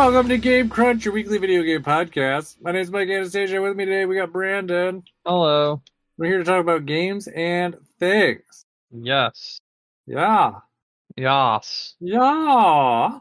Welcome to Game Crunch, your weekly video game podcast. My name is Mike Anastasia. With me today, we got Brandon. Hello. We're here to talk about games and things. Yes. Yeah. Yes. Yeah.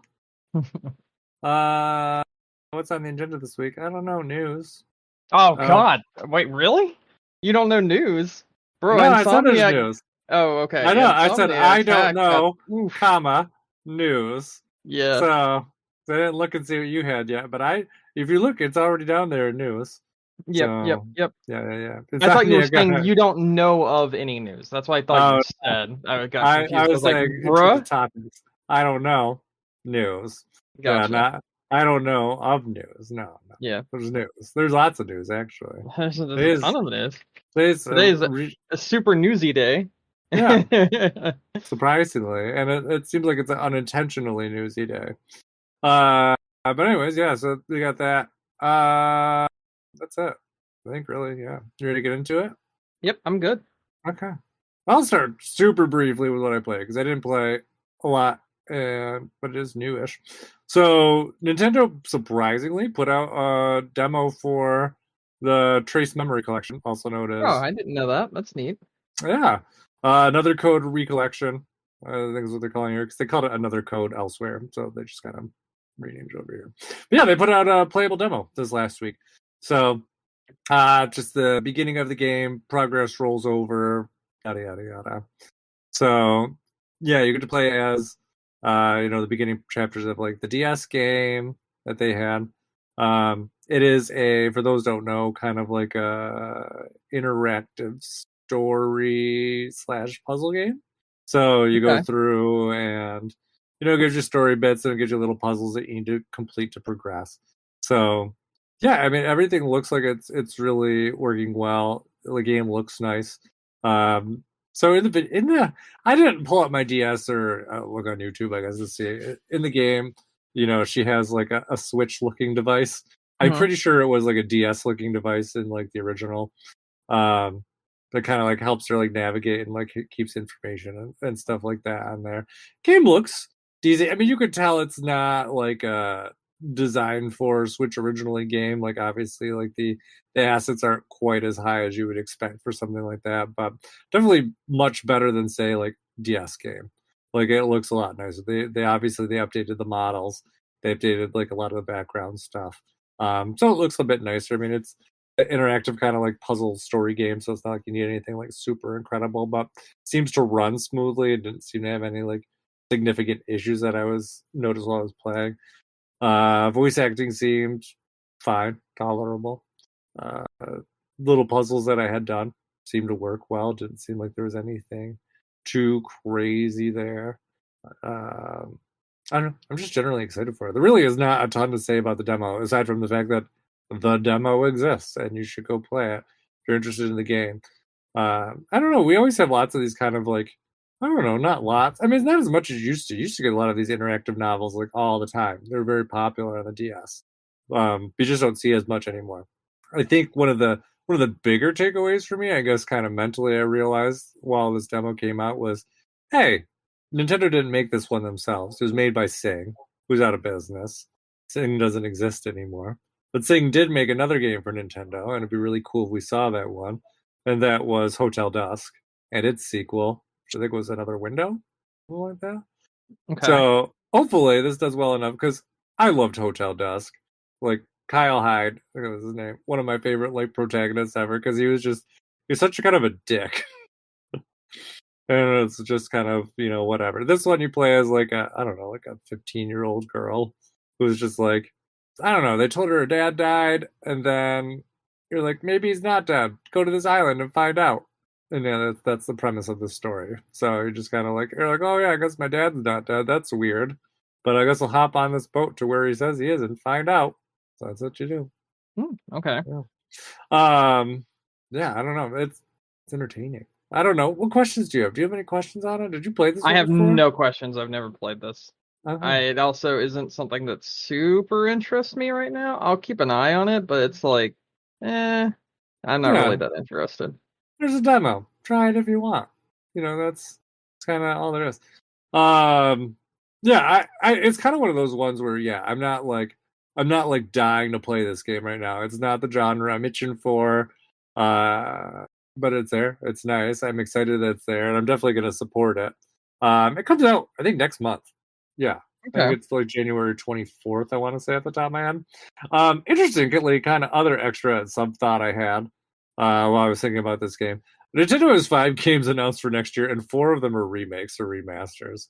What's on the agenda this week? I don't know. News. Oh, God. Wait, really? You don't know news? Bro, No, I said there's Insomniac. news. Oh, okay. I know. I said I Insomniac's don't hack got... know, Oof. comma, news. Yeah. So I didn't look and see what you had yet. But if you look, it's already down there in news. Yep. So, Yeah. Yeah. I thought you were saying you don't know of any news. That's what I thought you said. I got confused. I was like, saying bruh? topics. I don't know news. Gotcha. Yeah, I don't know of news. No. Yeah. There's news. There's lots of news, actually. There's a ton of news. Today's a super newsy day. Yeah. Surprisingly. And it seems like it's an unintentionally newsy day. But anyways, yeah, so we got that. That's it. I think really, yeah. You ready to get into it? Yep, I'm good. Okay. I'll start super briefly with what I played, because I didn't play a lot, but it is newish. So Nintendo surprisingly put out a demo for the Trace Memory Collection, also known as... Oh, I didn't know that. That's neat. Yeah. Another Code Recollection, I think is what they're calling it, because they called it another code elsewhere, so they just kind of renamed it over here. But yeah, they put out a playable demo this last week. So just the beginning of the game, progress rolls over, yada yada yada. So yeah, you get to play as the beginning chapters of like the DS game that they had. It is for those who don't know, kind of like a interactive story / puzzle game. So you go through and it gives you story bits and it gives you little puzzles that you need to complete to progress. So yeah, I mean everything looks like it's really working well. The game looks nice. So in the I didn't pull up my DS or look on YouTube, I guess, to see in the game. She has like a Switch looking device. I'm pretty sure it was like a DS looking device in like the original. That kind of like helps her like navigate and like keeps information and stuff like that on there. Game looks decent. I mean, you could tell it's not like a designed for Switch originally game. Like obviously, like the assets aren't quite as high as you would expect for something like that, but definitely much better than say like DS game. Like it looks a lot nicer. They obviously they updated the models. They updated like a lot of the background stuff. So it looks a bit nicer. I mean, it's an interactive kind of like puzzle story game, so it's not like you need anything like super incredible, but seems to run smoothly. It didn't seem to have any like significant issues that I was noticed while I was playing. Voice acting seemed fine, tolerable. Little puzzles that I had done seemed to work well. Didn't seem like there was anything too crazy there. I don't know. I'm just generally excited for it. There really is not a ton to say about the demo, aside from the fact that the demo exists and you should go play it if you're interested in the game. I don't know. We always have lots of these kind of like, I don't know, not lots. I mean, it's not as much as you used to. You used to get a lot of these interactive novels like all the time. They're very popular on the DS. You just don't see as much anymore. I think one of the bigger takeaways for me, I guess, kind of mentally, I realized while this demo came out was, hey, Nintendo didn't make this one themselves. It was made by Sing, who's out of business. Sing doesn't exist anymore. But Sing did make another game for Nintendo, and it'd be really cool if we saw that one. And that was Hotel Dusk, and its sequel, which I think was Another Window, something like that. Okay. So hopefully this does well enough, because I loved Hotel Dusk. Like Kyle Hyde, I think that was his name, one of my favorite like protagonists ever, because he was such a kind of a dick. And it's just kind of, whatever. This one you play as like a 15-year-old girl who's just like, I don't know, they told her dad died, and then you're like, maybe he's not dead. Go to this island and find out. And yeah, that's the premise of the story. So you're just kind of like, oh yeah, I guess my dad's not dead. That's weird. But I guess I'll hop on this boat to where he says he is and find out. So that's what you do. Okay. Yeah. Yeah, I don't know. It's entertaining. I don't know. What questions do you have? Do you have any questions on it? Did you play this? I have before? no questions. I've never played this. It also isn't something that super interests me right now. I'll keep an eye on it, but it's like, I'm not really that interested. There's a demo. Try it if you want. That's kind of all there is. Yeah, I it's kind of one of those ones where, yeah, I'm not like I'm not like dying to play this game right now. It's not the genre I'm itching for. But it's there. It's nice. I'm excited that it's there, and I'm definitely gonna support it. It comes out, I think, next month. Yeah. I think it's like January 24th, I want to say, at the top of my head. Interestingly, kind of other extra sub thought I had while I was thinking about this game. Nintendo has 5 games announced for next year, and 4 of them are remakes or remasters.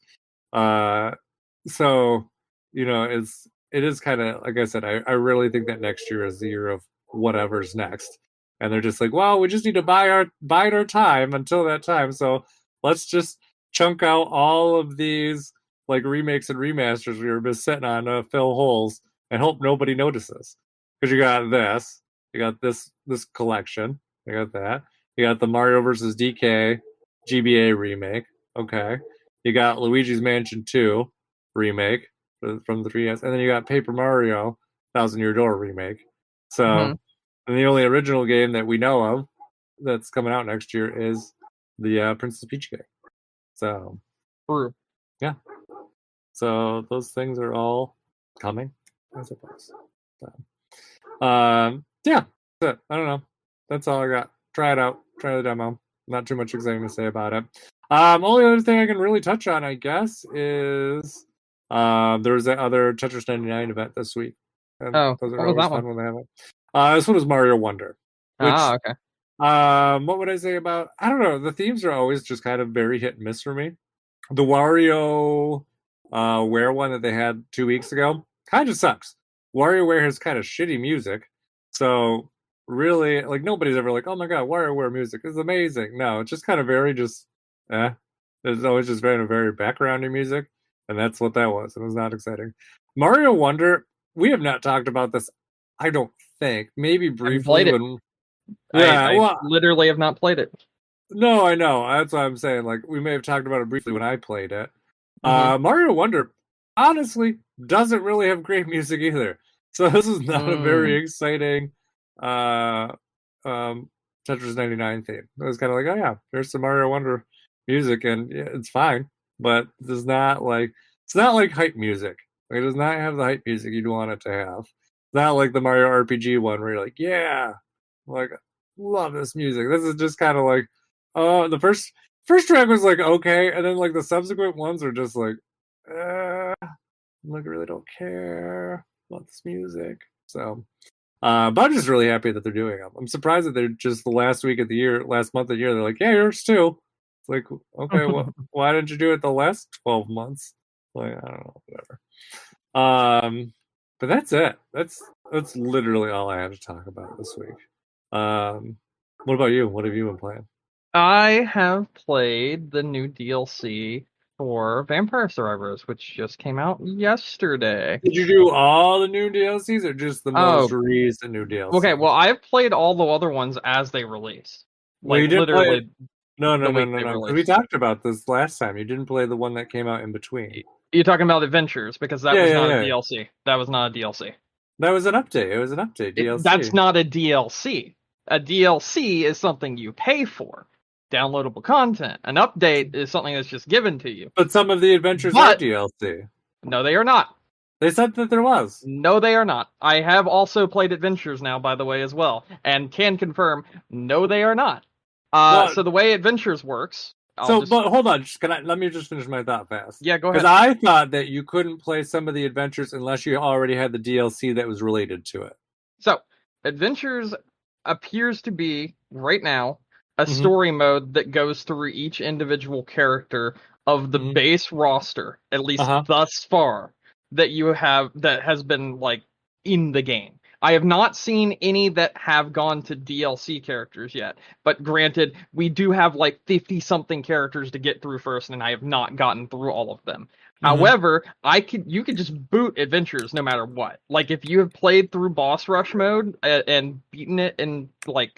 So, it is kind of, like I said, I really think that next year is the year of whatever's next. And they're just like, well, we just need to bide our time until that time. So let's just chunk out all of these like remakes and remasters we were just sitting on to fill holes and hope nobody notices. Because you got this collection, you got that, you got the Mario vs. DK GBA remake, okay, you got Luigi's Mansion 2 remake from the 3DS, and then you got Paper Mario Thousand Year Door remake. So, and the only original game that we know of that's coming out next year is the Princess Peach game. So, yeah. So those things are all coming, I suppose. So, yeah, that's it. I don't know. That's all I got. Try it out. Try the demo. Not too much exciting to say about it. Only other thing I can really touch on, I guess, is there was that other Tetris 99 event this week. And those are what always was that fun one? when they have it. This one was Mario Wonder. Which, okay. What would I say about? I don't know. The themes are always just kind of very hit and miss for me. The Wario Ware one that they had 2 weeks ago kind of sucks. WarioWare has kind of shitty music, so really, like, nobody's ever like, oh my god, WarioWare music is amazing. No, it's just kind of very just It's always just very backgroundy music, and that's what that was. It was not exciting. Mario Wonder, we have not talked about this, I don't think. Maybe briefly when I literally have not played it. No, I know. That's what I'm saying. Like, we may have talked about it briefly when I played it. Mario Wonder, honestly, doesn't really have great music either. So this is not a very exciting Tetris 99 theme. It was kind of like, oh yeah, there's some Mario Wonder music, and yeah, it's fine, but it's not like hype music. Like, it does not have the hype music you'd want it to have. It's not like the Mario RPG one where you're like, yeah, like, love this music. This is just kind of like, the first track was like okay, and then like the subsequent ones are just like, like, I really don't care about this music. So, but I'm just really happy that they're doing them. I'm surprised that they're just the last month of the year, they're like, yeah, yours too. It's like, okay, well, why didn't you do it the last 12 months? Like, I don't know, whatever. But that's it. That's literally all I had to talk about this week. What about you? What have you been playing? I have played the new DLC for Vampire Survivors, which just came out yesterday. Did you do all the new DLCs or just the most recent new DLCs? Okay, well, I've played all the other ones as they release. Well, you didn't play it. No. We talked about this last time. You didn't play the one that came out in between. You're talking about Adventures, because that was not a DLC. That was not a DLC. That was an update. It was an update. DLC. That's not a DLC. A DLC is something you pay for. Downloadable content. An update is something that's just given to you. But some of the adventures are DLC. No, they are not. They said that there was. No, they are not. I have also played Adventures now, by the way, as well, and can confirm, no, they are not. So the way Adventures works... But hold on, let me just finish my thought fast. Yeah, go ahead. Because I thought that you couldn't play some of the adventures unless you already had the DLC that was related to it. So, Adventures appears to be, right now, a story mode that goes through each individual character of the base roster, at least thus far, that you have, that has been, like, in the game. I have not seen any that have gone to DLC characters yet, but granted, we do have like 50-something characters to get through first, and I have not gotten through all of them. However, you could just boot Adventures no matter what. Like, if you have played through boss rush mode and beaten it and like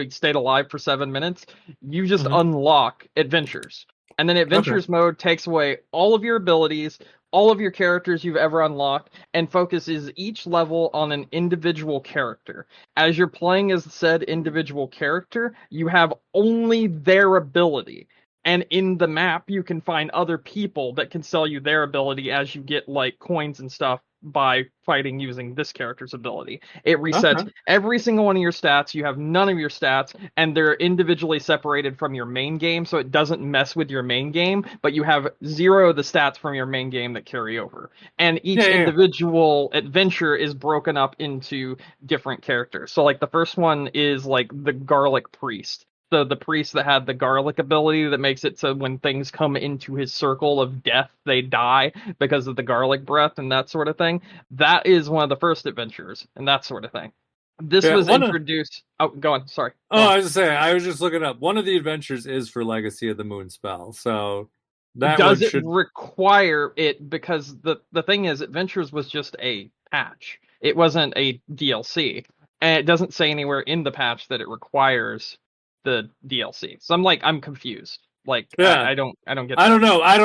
stayed alive for 7 minutes, you just unlock Adventures. And then Adventures mode takes away all of your abilities, all of your characters you've ever unlocked, and focuses each level on an individual character. As you're playing as said individual character, you have only their ability. And in the map, you can find other people that can sell you their ability as you get, like, coins and stuff by fighting using this character's ability. It resets every single one of your stats. You have none of your stats, and they're individually separated from your main game, so it doesn't mess with your main game, but you have 0 of the stats from your main game that carry over. And each individual adventure is broken up into different characters. So like the first one is like the Garlic Priest. So the priest that had the garlic ability that makes it so when things come into his circle of death, they die because of the garlic breath and that sort of thing. That is one of the first adventures and that sort of thing. This was introduced. Oh, go on. Sorry. Go on. I was saying, I was just looking up. One of the adventures is for Legacy of the Moon spell. So that does it require it? Because the thing is, Adventures was just a patch. It wasn't a DLC, and it doesn't say anywhere in the patch that it requires the DLC. So I'm confused. Like, I don't get that. I don't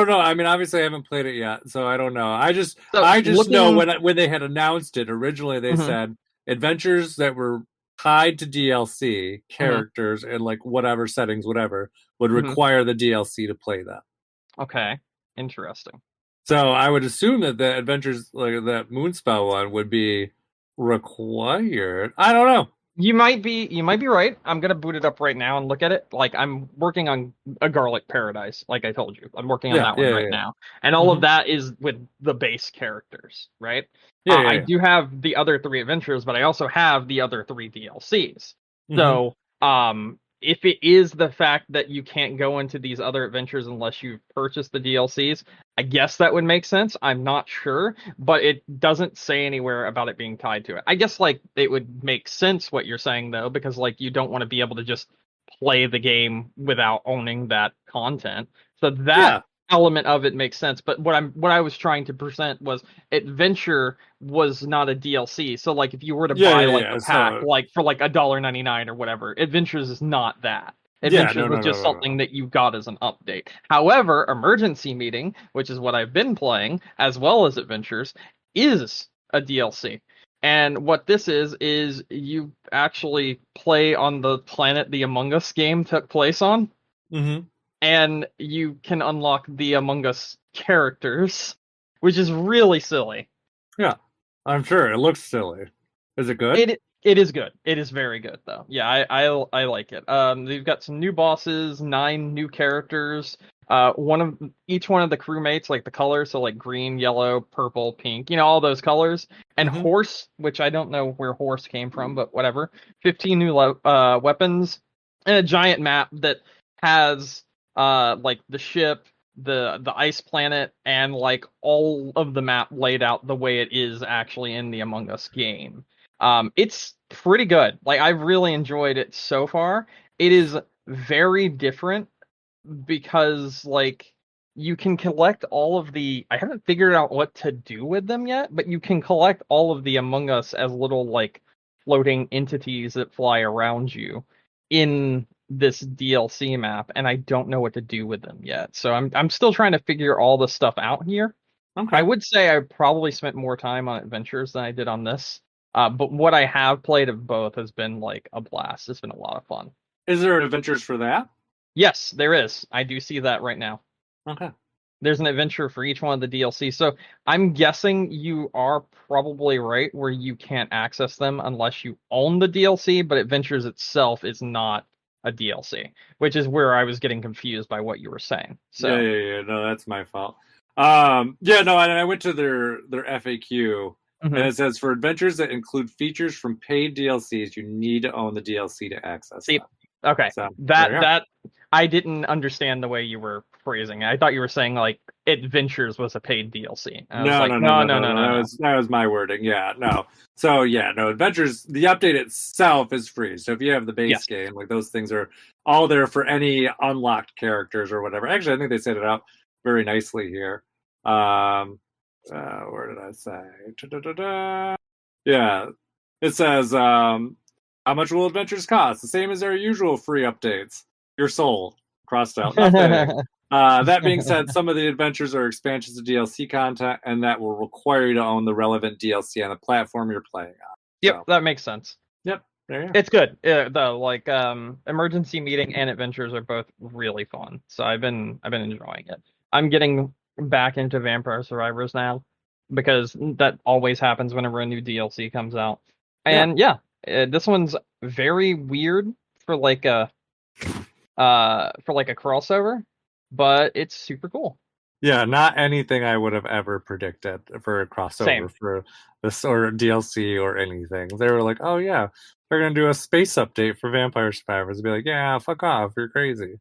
know. I mean, obviously I haven't played it yet, so I don't know. I just know when they had announced it originally, they said adventures that were tied to DLC characters and like whatever settings, whatever would require the DLC to play that. Okay, interesting. So I would assume that the adventures like that Moonspell one would be required. I don't know. You might be right. I'm gonna boot it up right now and look at it. Like I'm working on a Garlic Paradise, like I told you. I'm working on that one right now. And all of that is with the base characters, right? I do have the other 3 adventures, but I also have the other 3 DLCs. So if it is the fact that you can't go into these other adventures unless you've purchased the DLCs, I guess that would make sense. I'm not sure, but it doesn't say anywhere about it being tied to it. I guess like it would make sense what you're saying though, because like you don't want to be able to just play the game without owning that content. So that element of it makes sense. But what I was trying to present was Adventure was not a DLC. So like if you were to buy a pack like for like $1.99 or whatever, Adventures is not that. Adventures was just something that you got as an update. However, Emergency Meeting, which is what I've been playing, as well as Adventures, is a DLC. And what this is you actually play on the planet the Among Us game took place on. And you can unlock the Among Us characters, which is really silly. Yeah, I'm sure. It looks silly. Is it good? It is good. It is very good, though. Yeah, I like it. They've got some new bosses, 9 new characters. Each one of the crewmates, like the colors, so like green, yellow, purple, pink, all those colors. And Horse, which I don't know where Horse came from, but whatever. 15 new weapons, and a giant map that has like the ship, the ice planet, and like all of the map laid out the way it is actually in the Among Us game. It's pretty good. Like I've really enjoyed it so far. It is very different because like you can collect all of the I haven't figured out what to do with them yet, but you can collect all of the Among Us as little like floating entities that fly around you in this DLC map, and I don't know what to do with them yet. So I'm still trying to figure all the stuff out here. Okay. I would say I probably spent more time on Adventures than I did on this. But what I have played of both has been like a blast. It's been a lot of fun. Is there an Adventures for that? Yes, there is. I do see that right now. Okay. There's an adventure for each one of the DLC. So I'm guessing you are probably right where you can't access them unless you own the DLC, but Adventures itself is not a DLC, which is where I was getting confused by what you were saying. So yeah. No, that's my fault. I went to their FAQ. And it says, for adventures that include features from paid DLCs, you need to own the DLC to access them. Okay, so, that I didn't understand the way you were phrasing it. I thought you were saying like Adventures was a paid DLC. No. That was my wording. Yeah, no. So Adventures. The update itself is free. So if you have the base game, like those things are all there for any unlocked characters or whatever. Actually, I think they set it up very nicely here. Where did I say? Yeah, it says, how much will Adventures cost? The same as our usual free updates. Your soul. Crossed out. Nothing. That being said, some of the adventures are expansions of DLC content, and that will require you to own the relevant DLC on the platform you're playing on. Yep, that makes sense. Yep, there you go. It's good. Though, like Emergency Meeting and Adventures are both really fun, so I've been enjoying it. I'm getting back into Vampire Survivors now. because that always happens whenever a new DLC comes out. And this one's very weird for like a crossover, but it's super cool. Yeah, not anything I would have ever predicted for a crossover for this or DLC or anything. They were like, oh yeah, they're gonna do a space update for Vampire Survivors. Be like, yeah, fuck off, you're crazy.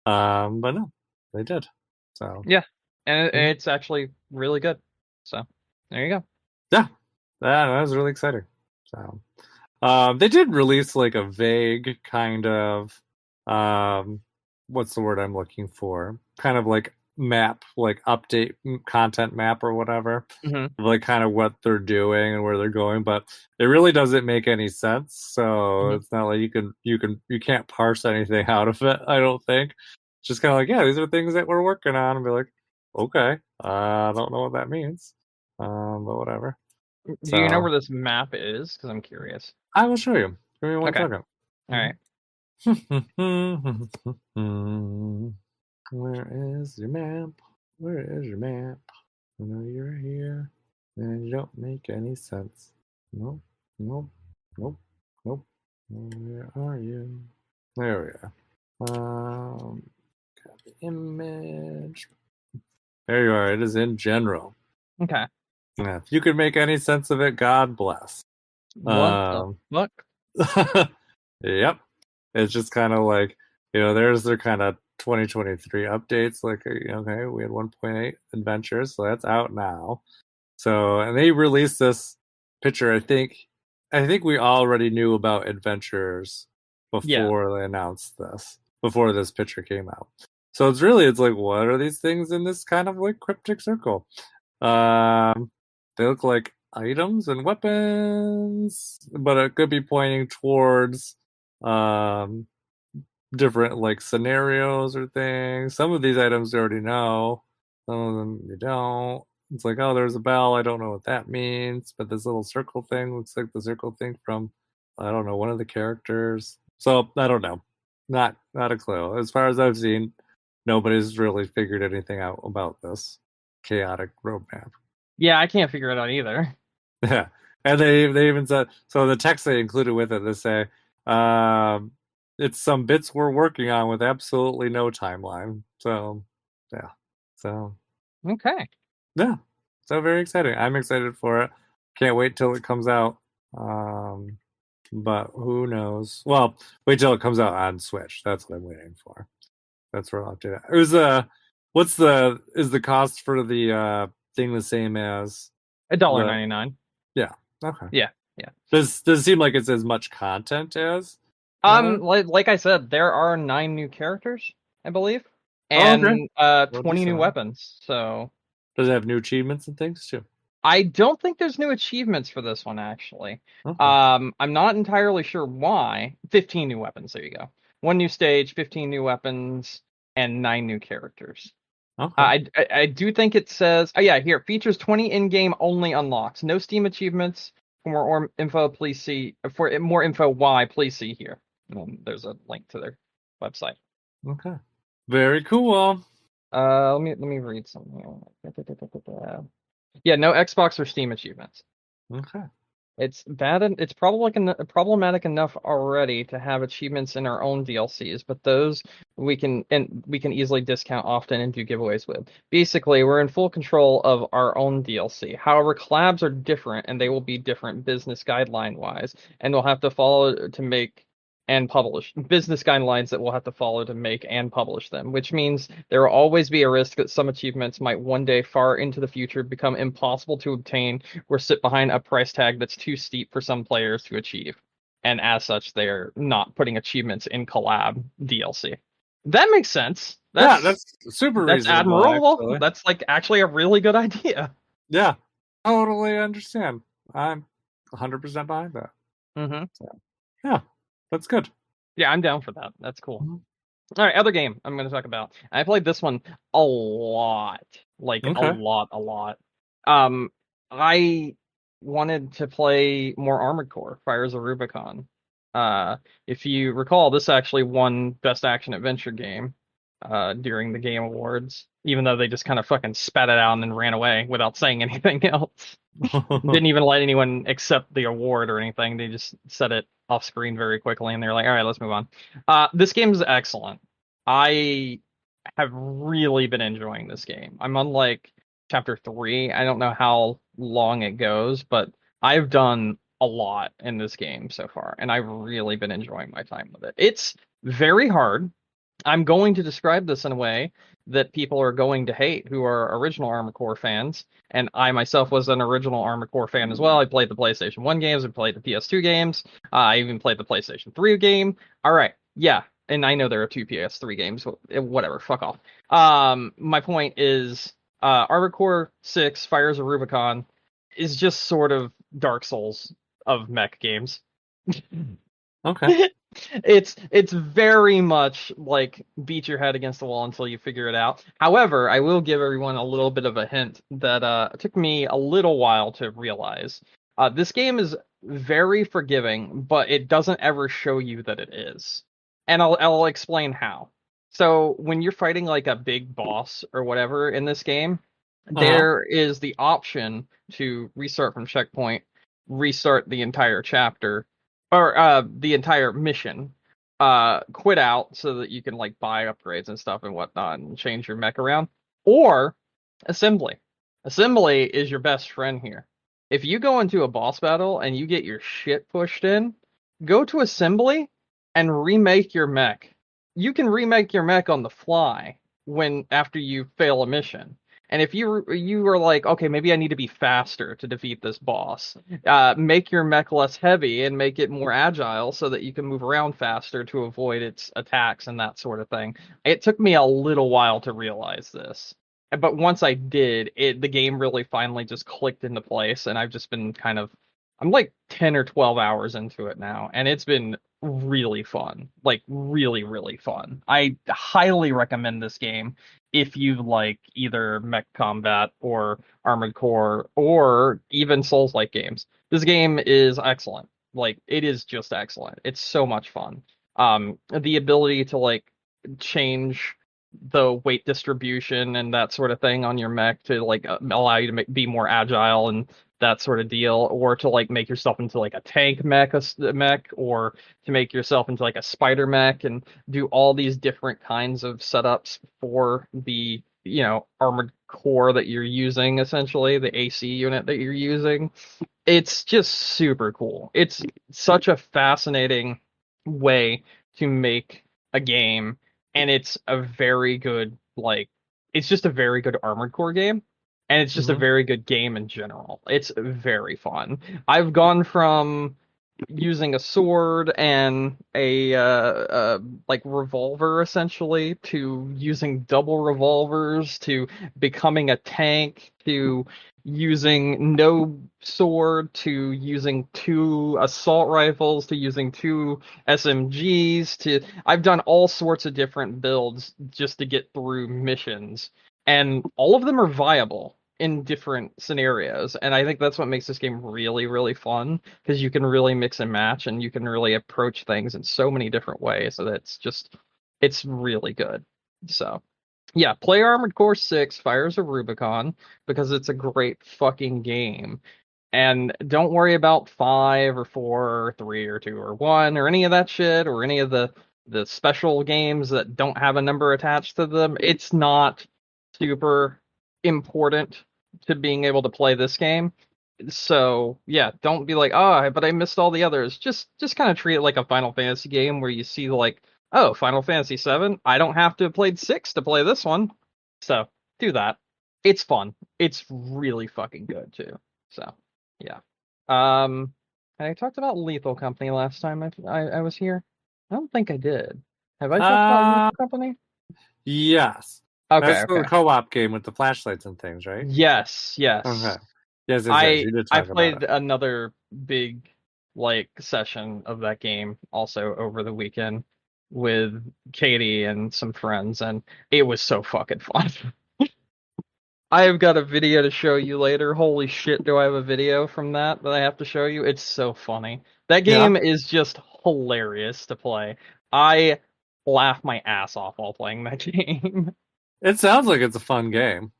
But no, they did. So yeah, and it's actually really good. So there you go. Yeah, that was really exciting. So they did release like a vague kind of what's the word I'm looking for? Kind of like map, like update content map or whatever, like kind of what they're doing and where they're going, but it really doesn't make any sense. So it's not like you can't parse anything out of it. I don't think. It's just kind of like, yeah, these are things that we're working on, and be like, okay, I don't know what that means, but whatever. Do you know where this map is? Because I'm curious. I will show you. Give me one second. All right. Where is your map? Where is your map? I know you're here, and you don't make any sense. Nope, nope, nope, nope. Where are you? There we are. Got the image. There you are. It is in general. Okay. Yeah, if you could make any sense of it, God bless. What the fuck? Yep. It's just kind of like, there's their kind of 2023 updates. Like, okay, we had 1.8 adventures, so that's out now. So, and they released this picture. I think we already knew about adventures before they announced this, before this picture came out. So it's like, what are these things in this kind of like cryptic circle? They look like items and weapons, but it could be pointing towards different like scenarios or things. Some of these items you already know, some of them you don't. It's like, oh, there's a bell. I don't know what that means, but this little circle thing looks like the circle thing from, I don't know, one of the characters. So I don't know, not a clue. As far as I've seen, nobody's really figured anything out about this chaotic roadmap. Yeah, I can't figure it out either. Yeah, and they even said, so the text they included with it, they say, it's some bits we're working on with absolutely no timeline. So, yeah. So, okay. Yeah. So very exciting. I'm excited for it. Can't wait till it comes out. But who knows? Well, wait till it comes out on Switch. That's what I'm waiting for. That's where I'll update it. It was is the cost for the thing the same as $1.99? Yeah. Okay. Yeah. Does it seem like it's as much content as? Like I said, there are 9 new characters, I believe, and 20 new weapons. So does it have new achievements and things too? I don't think there's new achievements for this one, actually. Okay. I'm not entirely sure why. 15 new weapons. There you go. 1 new stage, 15 new weapons, and 9 new characters. Okay. I do think it says, here, features 20 in-game only unlocks. No Steam achievements. For more info, please see. For more info, why, please see here. There's a link to their website. Okay. Very cool. Let me read something. Yeah, no Xbox or Steam achievements. Okay. It's bad. It's problematic enough already to have achievements in our own DLCs, but those we can easily discount often and do giveaways with. Basically, we're in full control of our own DLC. However, collabs are different, and they will be different business guideline wise, and we'll have to follow to make and publish business guidelines that we'll have to follow to make and publish them, which means there will always be a risk that some achievements might one day far into the future become impossible to obtain or sit behind a price tag that's too steep for some players to achieve. And as such, they're not putting achievements in collab DLC. That makes sense. That's super That's reasonable, admirable. Actually. That's like actually a really good idea. Yeah, totally understand. I'm 100% behind that. Mm-hmm. So, yeah. That's good. Yeah, I'm down for that. That's cool. Mm-hmm. All right, other game I'm going to talk about. I played this one a lot. Like, a lot. I wanted to play more Armored Core, Fires of Rubicon. If you recall, this actually won Best Action Adventure Game during the Game Awards, even though they just kind of fucking spat it out and then ran away without saying anything else. Didn't even let anyone accept the award or anything. They just said it off screen very quickly, and they're like, "All right, let's move on." This game's excellent. I have really been enjoying this game. I'm on like chapter 3. I don't know how long it goes, but I've done a lot in this game so far, and I've really been enjoying my time with it. It's very hard. I'm going to describe this in a way that people are going to hate who are original Armored Core fans. And I myself was an original Armored Core fan as well. I played the PlayStation 1 games, I played the PS2 games, I even played the PlayStation 3 game. All right, yeah, and I know there are 2 PS3 games, whatever, fuck off. My point is, Armored Core 6, Fires of Rubicon, is just sort of Dark Souls of mech games. Okay. It's very much like beat your head against the wall until you figure it out. However, I will give everyone a little bit of a hint that it took me a little while to realize. This game is very forgiving, but it doesn't ever show you that it is. And I'll explain how. So when you're fighting like a big boss or whatever in this game, there is the option to restart from checkpoint, restart the entire chapter, or the entire mission, quit out so that you can like buy upgrades and stuff and whatnot and change your mech around, or assembly. Assembly is your best friend here. If you go into a boss battle and you get your shit pushed in, go to assembly and remake your mech. You can remake your mech on the fly when after you fail a mission. And if you are like, okay, maybe I need to be faster to defeat this boss, make your mech less heavy and make it more agile so that you can move around faster to avoid its attacks and that sort of thing. It took me a little while to realize this, but once I did, the game really finally just clicked into place, and I've just been I'm like 10 or 12 hours into it now, and it's been really fun. Like really, really fun. I highly recommend this game if you like either mech combat or Armored Core or even Souls-like games. This game is excellent. Like it is just excellent. It's so much fun. The ability to like change the weight distribution and that sort of thing on your mech to like allow you to be more agile and that sort of deal, or to like make yourself into like a tank mech, or to make yourself into like a spider mech and do all these different kinds of setups for the Armored Core that you're using, essentially the AC unit that you're using. It's just super cool. It's such a fascinating way to make a game, and it's a very good it's just a very good Armored Core game. And it's just a very good game in general. It's very fun. I've gone from using a sword and a like revolver essentially to using double revolvers to becoming a tank to using no sword to using 2 assault rifles to using 2 SMGs to I've done all sorts of different builds just to get through missions, and all of them are viable in different scenarios. And I think that's what makes this game really, really fun, because you can really mix and match and you can really approach things in so many different ways. So it's really good. So yeah, play Armored Core 6, Fires of Rubicon, because it's a great fucking game. And don't worry about 5 or 4 or 3 or 2 or 1 or any of that shit, or any of the special games that don't have a number attached to them. It's not super important to being able to play this game. So yeah, don't be like, oh, but I missed all the others. Just kind of treat it like a Final Fantasy game where you see like, oh, Final Fantasy 7, I don't have to have played 6 to play this one. So do that. It's fun. It's really fucking good too. So yeah. I talked about Lethal Company last time I was here. I don't think I did. Have I talked about Lethal Company? Yes. Okay, That's the co-op game with the flashlights and things, right? Yes. Okay. Yes. You did I talk played about it. another big session of that game also over the weekend with Katie and some friends, and it was so fucking fun. I have got a video to show you later. Holy shit, do I have a video from that I have to show you? It's so funny. That game is just hilarious to play. I laugh my ass off while playing that game. It sounds like it's a fun game.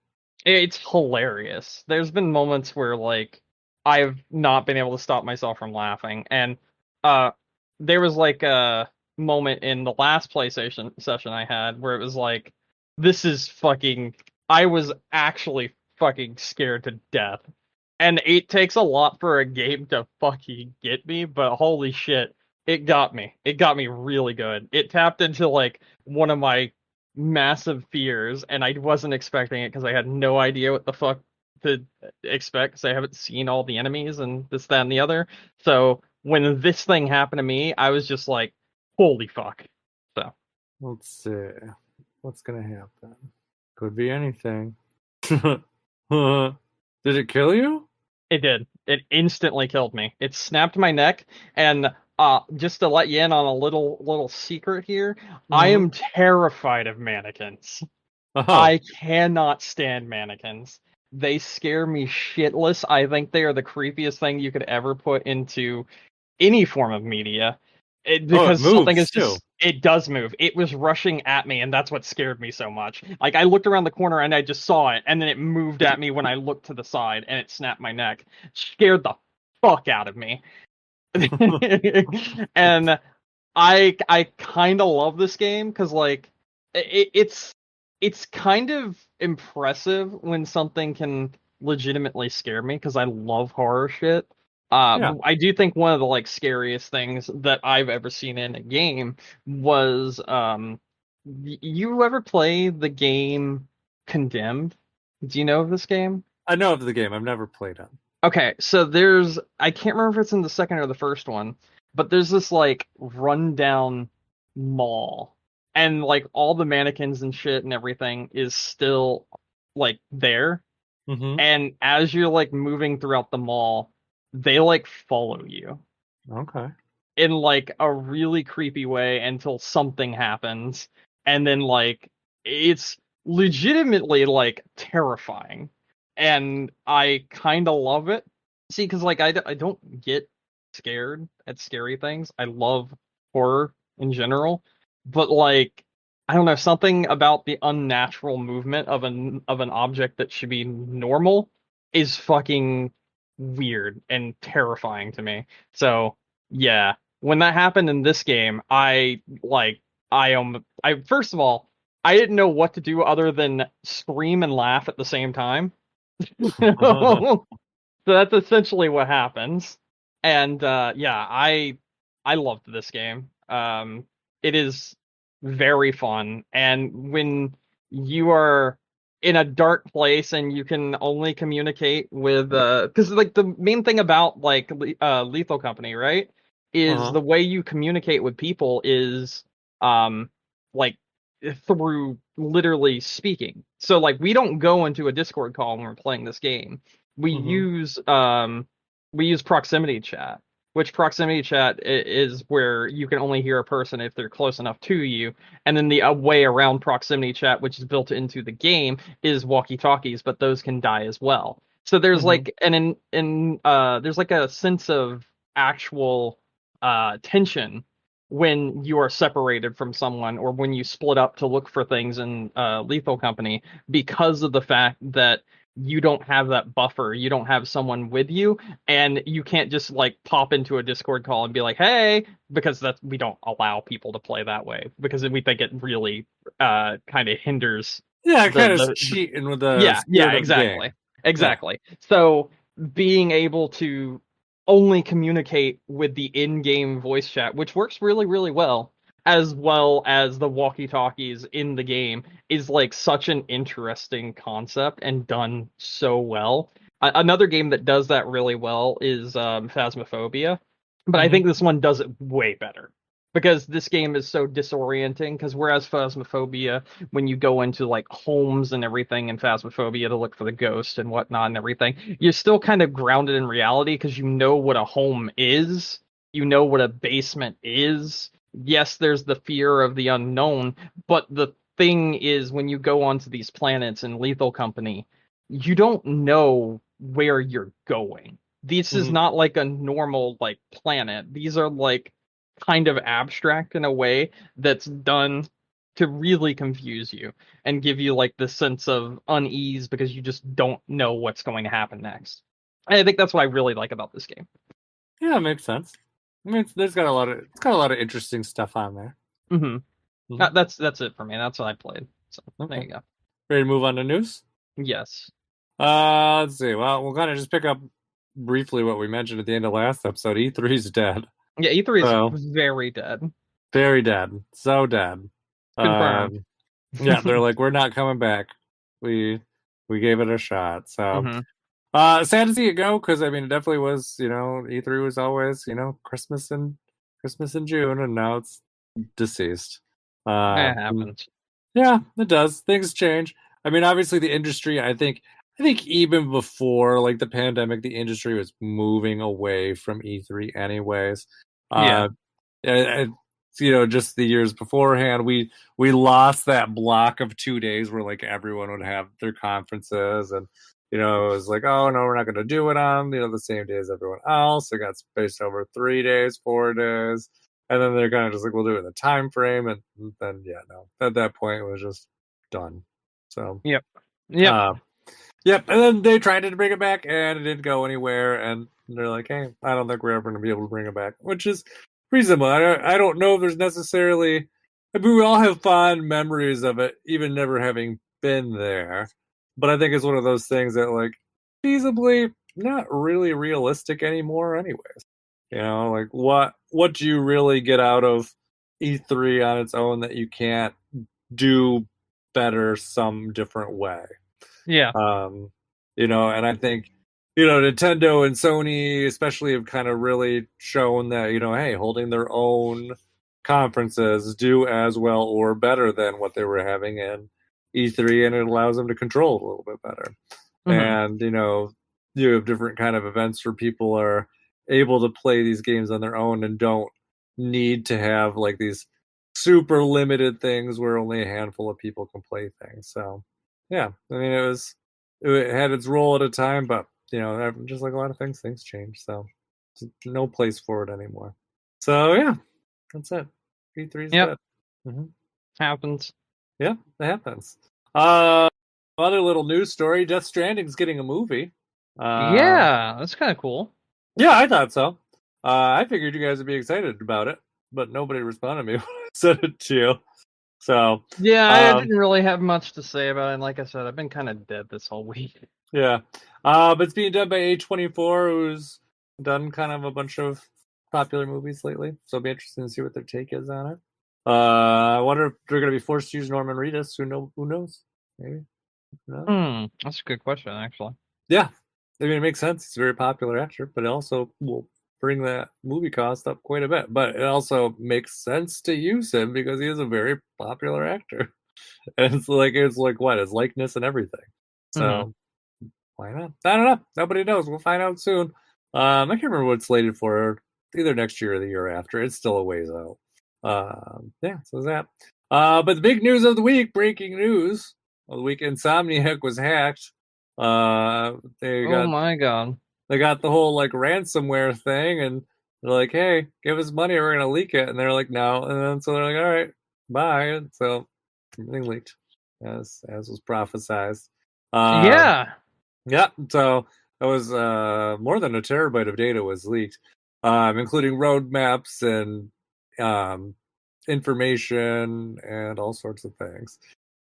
It's hilarious. There's been moments where like I've not been able to stop myself from laughing, and uh, there was like a moment in the last PlayStation session I had where it was like, this is fucking. I was actually fucking scared to death, and it takes a lot for a game to fucking get me, but holy shit, it got me. It got me really good. It tapped into like one of my massive fears, and I wasn't expecting it because I had no idea what the fuck to expect because I haven't seen all the enemies and this, that, and the other. So when this thing happened to me, I was just like, holy fuck. So let's see. What's gonna happen? Could be anything. Did it kill you? It did. It instantly killed me. It snapped my neck, and just to let you in on a little secret here, I am terrified of mannequins. Oh. I cannot stand mannequins. They scare me shitless. I think they are the creepiest thing you could ever put into any form of media. Because something is just, it does move. It was rushing at me, and that's what scared me so much. Like, I looked around the corner and I just saw it, and then it moved at me when I looked to the side, and it snapped my neck. Scared the fuck out of me. And I kind of love this game because like it's kind of impressive when something can legitimately scare me because I love horror shit. I do think one of the like scariest things that I've ever seen in a game was you ever play the game Condemned? Do you know of this game? I know of the game. I've never played it. Okay, so I can't remember if it's in the second or the first one, but there's this like rundown mall, and like all the mannequins and shit and everything is still like there. And as you're like moving throughout the mall, they like follow you. Okay. In like a really creepy way until something happens, and then like it's legitimately like terrifying, and I kind of love it. See, because like I don't get scared at scary things. I love horror in general, but like I don't know, something about the unnatural movement of an object that should be normal is fucking weird and terrifying to me. So yeah, when that happened in this game, I first of all, I didn't know what to do other than scream and laugh at the same time. So that's essentially what happens. And yeah, I loved this game. It is very fun, and when you are in a dark place and you can only communicate with because like the main thing about like Lethal Company, right, is the way you communicate with people is like through literally speaking. So like we don't go into a Discord call when we're playing this game. We use proximity chat, which proximity chat is where you can only hear a person if they're close enough to you. And then the way around proximity chat, which is built into the game, is walkie-talkies, but those can die as well. So there's like there's like a sense of actual tension when you are separated from someone or when you split up to look for things in Lethal Company because of the fact that you don't have that buffer, you don't have someone with you, and you can't just like pop into a Discord call and be like, hey, because we don't allow people to play that way because we think it really kind of hinders. Yeah, kind of cheating with the exactly. Exactly. Yeah. So being able to only communicate with the in-game voice chat, which works really, really well as the walkie-talkies in the game, is like such an interesting concept and done so well. Another game that does that really well is Phasmophobia, but I think this one does it way better because this game is so disorienting. Because whereas Phasmophobia, when you go into like homes and everything in Phasmophobia to look for the ghost and whatnot and everything, you're still kind of grounded in reality because you know what a home is, you know what a basement is. Yes, there's the fear of the unknown, but the thing is, when you go onto these planets in Lethal Company, you don't know where you're going. This is not like a normal like planet. These are like kind of abstract in a way that's done to really confuse you and give you like this sense of unease because you just don't know what's going to happen next. And I think that's what I really like about this game. Yeah, it makes sense. I mean, it's got a lot of interesting stuff on there. Mm-hmm. That's it for me. That's what I played. So there you go. Ready to move on to news? Yes. Let's see. Well, we'll kind of just pick up briefly what we mentioned at the end of last episode. E3's dead. Yeah, E3 is very dead. Very dead. So dead. Confirmed. Yeah, they're like, we're not coming back. We gave it a shot. So sad to see it go, because I mean it definitely was, E3 was always, Christmas in June, and now it's deceased. It happens. Yeah, it does. Things change. I mean, obviously the industry, I think even before like the pandemic, the industry was moving away from E3 anyways. Yeah. Just the years beforehand, we lost that block of 2 days where like everyone would have their conferences, and it was like, oh no, we're not going to do it on the same day as everyone else. It got spaced over 3 days, 4 days, and then they're kind of just like, we'll do it in the time frame, and then at that point it was just done. So yep. And then they tried to bring it back, and it didn't go anywhere. And they're like, hey, I don't think we're ever going to be able to bring it back, which is reasonable. I don't know if there's necessarily. I mean, we all have fond memories of it, even never having been there. But I think it's one of those things that, like, feasibly not really realistic anymore, anyways. Like what do you really get out of E3 on its own that you can't do better some different way? Yeah. And I think, Nintendo and Sony especially have kind of really shown that, hey, holding their own conferences do as well or better than what they were having in E3, and it allows them to control it a little bit better. And, you have different kind of events where people are able to play these games on their own and don't need to have like these super limited things where only a handful of people can play things. So, yeah, I mean, it had its role at a time, but just like a lot of things change. So no place for it anymore. So yeah, that's it. E3's dead. Happens. Yeah, it happens. Other little news story: Death Stranding's getting a movie. Yeah, that's kind of cool. Yeah, I thought so. I figured you guys would be excited about it, but nobody responded to me when I said it to you. So yeah, I didn't really have much to say about it. And like I said, I've been kind of dead this whole week. Yeah, but it's being done by A24, who's done kind of a bunch of popular movies lately. So it'll be interesting to see what their take is on it. I wonder if they're going to be forced to use Norman Reedus. Who knows? Maybe. That's a good question, actually. Yeah, I mean, it makes sense. He's a very popular actor, but it also will bring that movie cost up quite a bit. But it also makes sense to use him because he is a very popular actor. And it's like what, his likeness and everything. So why not? I don't know. Nobody knows. We'll find out soon. I can't remember what it's slated for, either next year or the year after. It's still a ways out. So that. But the big news of the week, breaking news of the week, Insomniac was hacked. Oh my god. They got the whole like ransomware thing, and they're like, hey, give us money or we're gonna leak it. And they're like, no. And then so they're like, all right, bye. And so everything leaked as was prophesized. Yeah. So it was more than a terabyte of data was leaked, including roadmaps and information and all sorts of things.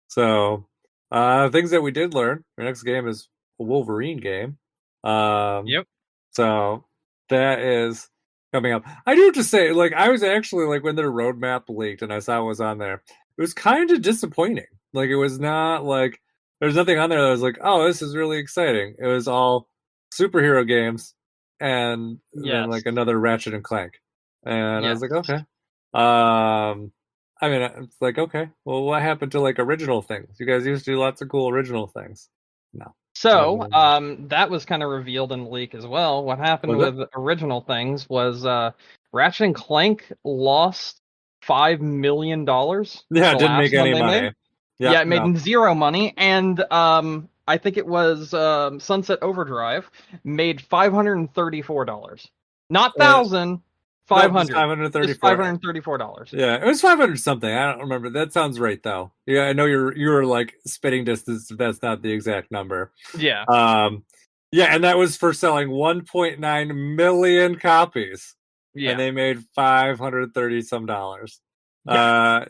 So things that we did learn. Our next game is a Wolverine game. So that is coming up. I do have to say, like, I was actually like when their roadmap leaked and I saw what was on there, it was kind of disappointing. Like, it was not like there's nothing on there that was like, oh, this is really exciting. It was all superhero games and then like another Ratchet and Clank. And I was like, okay. I mean, it's like, okay, well, what happened to like original things? You guys used to do lots of cool original things. No. So, that was kind of revealed in the leak as well. What happened with original things was Ratchet and Clank lost $5 million. Yeah, it didn't make any money. Yeah, it made zero money. And I think it was Sunset Overdrive made $534. Not thousand, $534. $534. Yeah, it was 500 something. I don't remember. That sounds right though. Yeah, I know you were like spitting distance. That's not the exact number. Yeah. Yeah, and that was for selling 1.9 million copies. Yeah. And they made $530 some.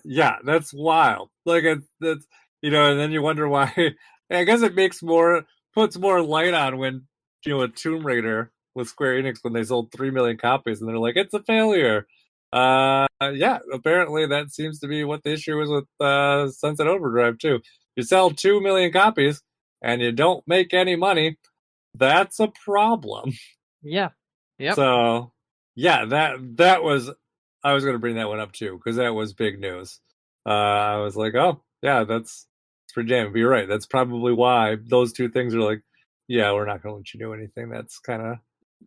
Yeah, that's wild. Like that's and then you wonder why. I guess it puts more light on when a Tomb Raider with Square Enix when they sold 3 million copies and they're like, it's a failure. Yeah, apparently that seems to be what the issue is with Sunset Overdrive too. You sell 2 million copies and you don't make any money, that's a problem. Yeah. Yep. So yeah, that was, I was going to bring that one up too because that was big news. I was like, oh yeah, that's for jam. But you're right. That's probably why those two things are like, yeah, we're not going to let you do anything. That's kind of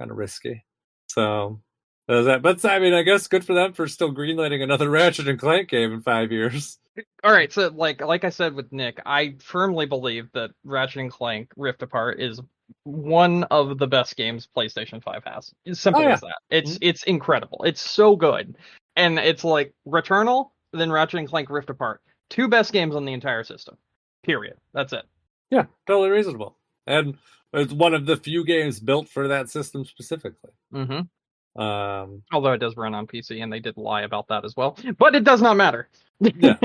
risky. So that, but I mean, I guess good for them for still greenlighting another Ratchet and Clank game in 5 years. All right, so like I said with Nick, I firmly believe that Ratchet and Clank Rift Apart is one of the best games PlayStation 5 has. As simple as that. It's incredible. It's so good. And it's like Returnal, then Ratchet and Clank Rift Apart. 2 best games on the entire system. Period. That's it. Yeah, totally reasonable. And it's one of the few games built for that system specifically. Mm-hmm. Although it does run on PC, and they did lie about that as well. But it does not matter. Yeah.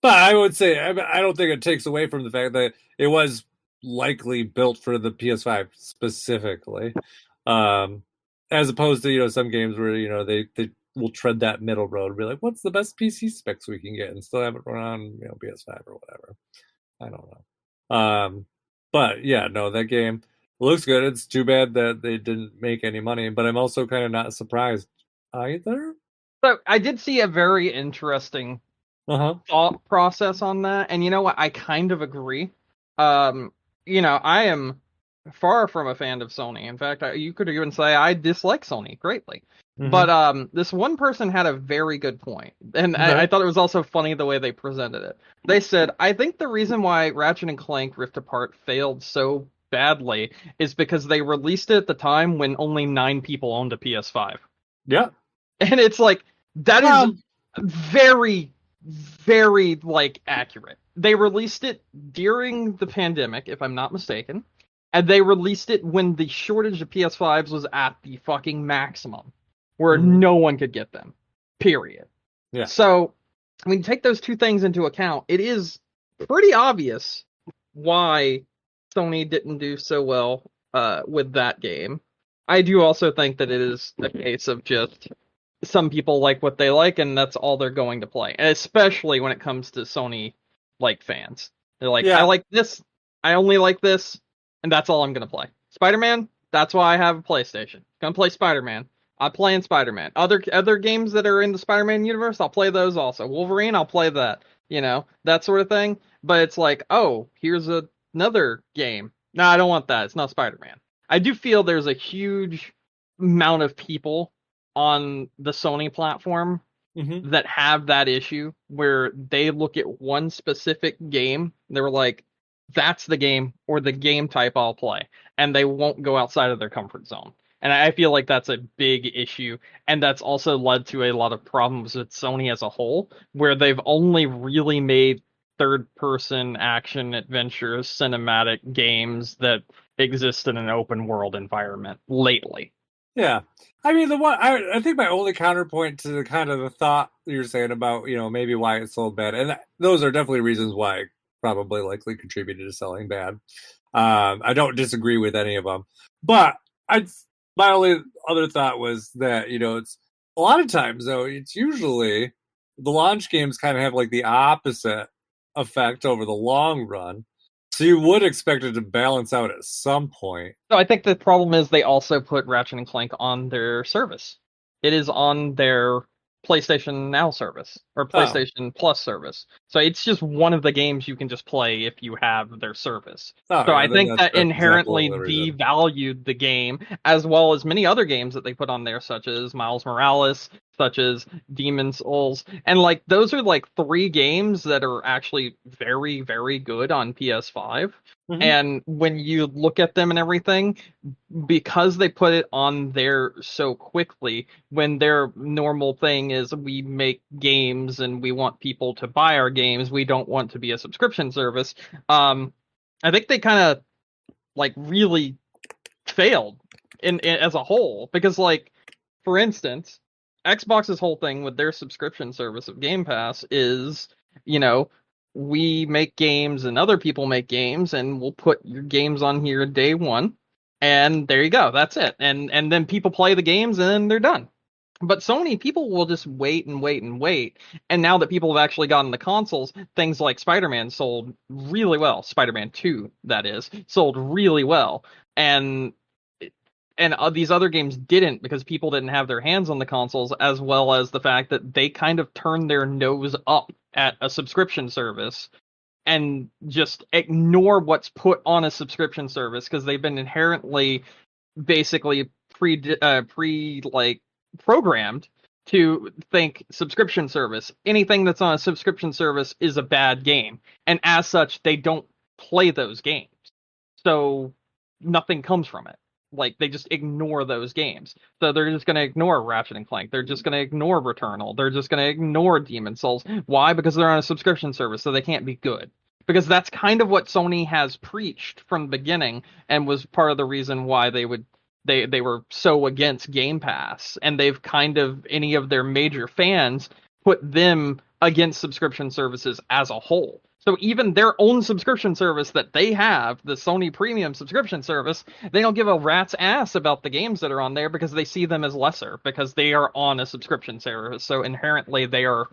But I would say, I don't think it takes away from the fact that it was likely built for the PS5 specifically. As opposed to, some games where, they will tread that middle road and be like, what's the best PC specs we can get and still have it run on, PS5 or whatever. I don't know. But yeah, no, that game looks good. It's too bad that they didn't make any money, but I'm also kind of not surprised either. So I did see a very interesting thought process on that, and you know what? I kind of agree. I am far from a fan of Sony. In fact, you could even say I dislike Sony greatly. Mm-hmm. But this one person had a very good point, and I thought it was also funny the way they presented it. They said, I think the reason why Ratchet and Clank Rift Apart failed so badly is because they released it at the time when only 9 people owned a PS5. Yeah. And it's like, that is very, very, accurate. They released it during the pandemic, if I'm not mistaken, and they released it when the shortage of PS5s was at the fucking maximum, where no one could get them. Period. Yeah. So, when you take those two things into account, it is pretty obvious why Sony didn't do so well with that game. I do also think that it is a case of just some people like what they like, and that's all they're going to play. Especially when it comes to Sony fans. They're like, I like this, I only like this, and that's all I'm going to play. Spider-Man, that's why I have a PlayStation. Gonna play Spider-Man. I'm playing Spider-Man. Other games that are in the Spider-Man universe, I'll play those also. Wolverine, I'll play that. That sort of thing. But it's like, oh, here's another game. No, I don't want that. It's not Spider-Man. I do feel there's a huge amount of people on the Sony platform that have that issue where they look at one specific game. They're like, that's the game or the game type I'll play. And they won't go outside of their comfort zone. And I feel like that's a big issue. And that's also led to a lot of problems with Sony as a whole, where they've only really made third-person action adventures, cinematic games that exist in an open world environment lately. Yeah. I mean, I think my only counterpoint to the kind of the thought you're saying about, maybe why it sold bad, and those are definitely reasons why it probably likely contributed to selling bad. I don't disagree with any of them. But my only other thought was that, it's a lot of times, though, it's usually the launch games kind of have the opposite effect over the long run. So you would expect it to balance out at some point. No, I think the problem is they also put Ratchet and Clank on their service. It is on their PlayStation Now service, or PlayStation Plus service. So it's just one of the games you can just play if you have their service. So I think that inherently devalued the game, as well as many other games that they put on there, such as Miles Morales, such as Demon Souls. And like those are like 3 games that are actually very, very good on PS5. Mm-hmm. And when you look at them and everything, because they put it on there so quickly, when their normal thing is we make games and we want people to buy our games, we don't want to be a subscription service. I think they kind of like really failed in as a whole, because like, for instance, Xbox's whole thing with their subscription service of Game Pass is, you know, we make games and other people make games and we'll put your games on here day one, and there you go, that's it. And then people play the games and then they're done. But Sony, people will just wait and wait and wait. And now that people have actually gotten the consoles, things like Spider-Man sold really well. Spider-Man 2, that is, sold really well. And these other games didn't, because people didn't have their hands on the consoles, as well as the fact that they kind of turned their nose up at a subscription service and just ignore what's put on a subscription service, because they've been inherently basically pre programmed to think subscription service. Anything that's on a subscription service is a bad game, and as such, they don't play those games. So nothing comes from it. Like, they just ignore those games. So they're just going to ignore Ratchet and Clank. They're just going to ignore Returnal. They're just going to ignore Demon Souls. Why? Because they're on a subscription service, so they can't be good. Because that's kind of what Sony has preached from the beginning, and was part of the reason why they were so against Game Pass. And they've kind of, any of their major fans, put them against subscription services as a whole. So even their own subscription service that they have, the Sony Premium subscription service, they don't give a rat's ass about the games that are on there, because they see them as lesser, because they are on a subscription service. So inherently they are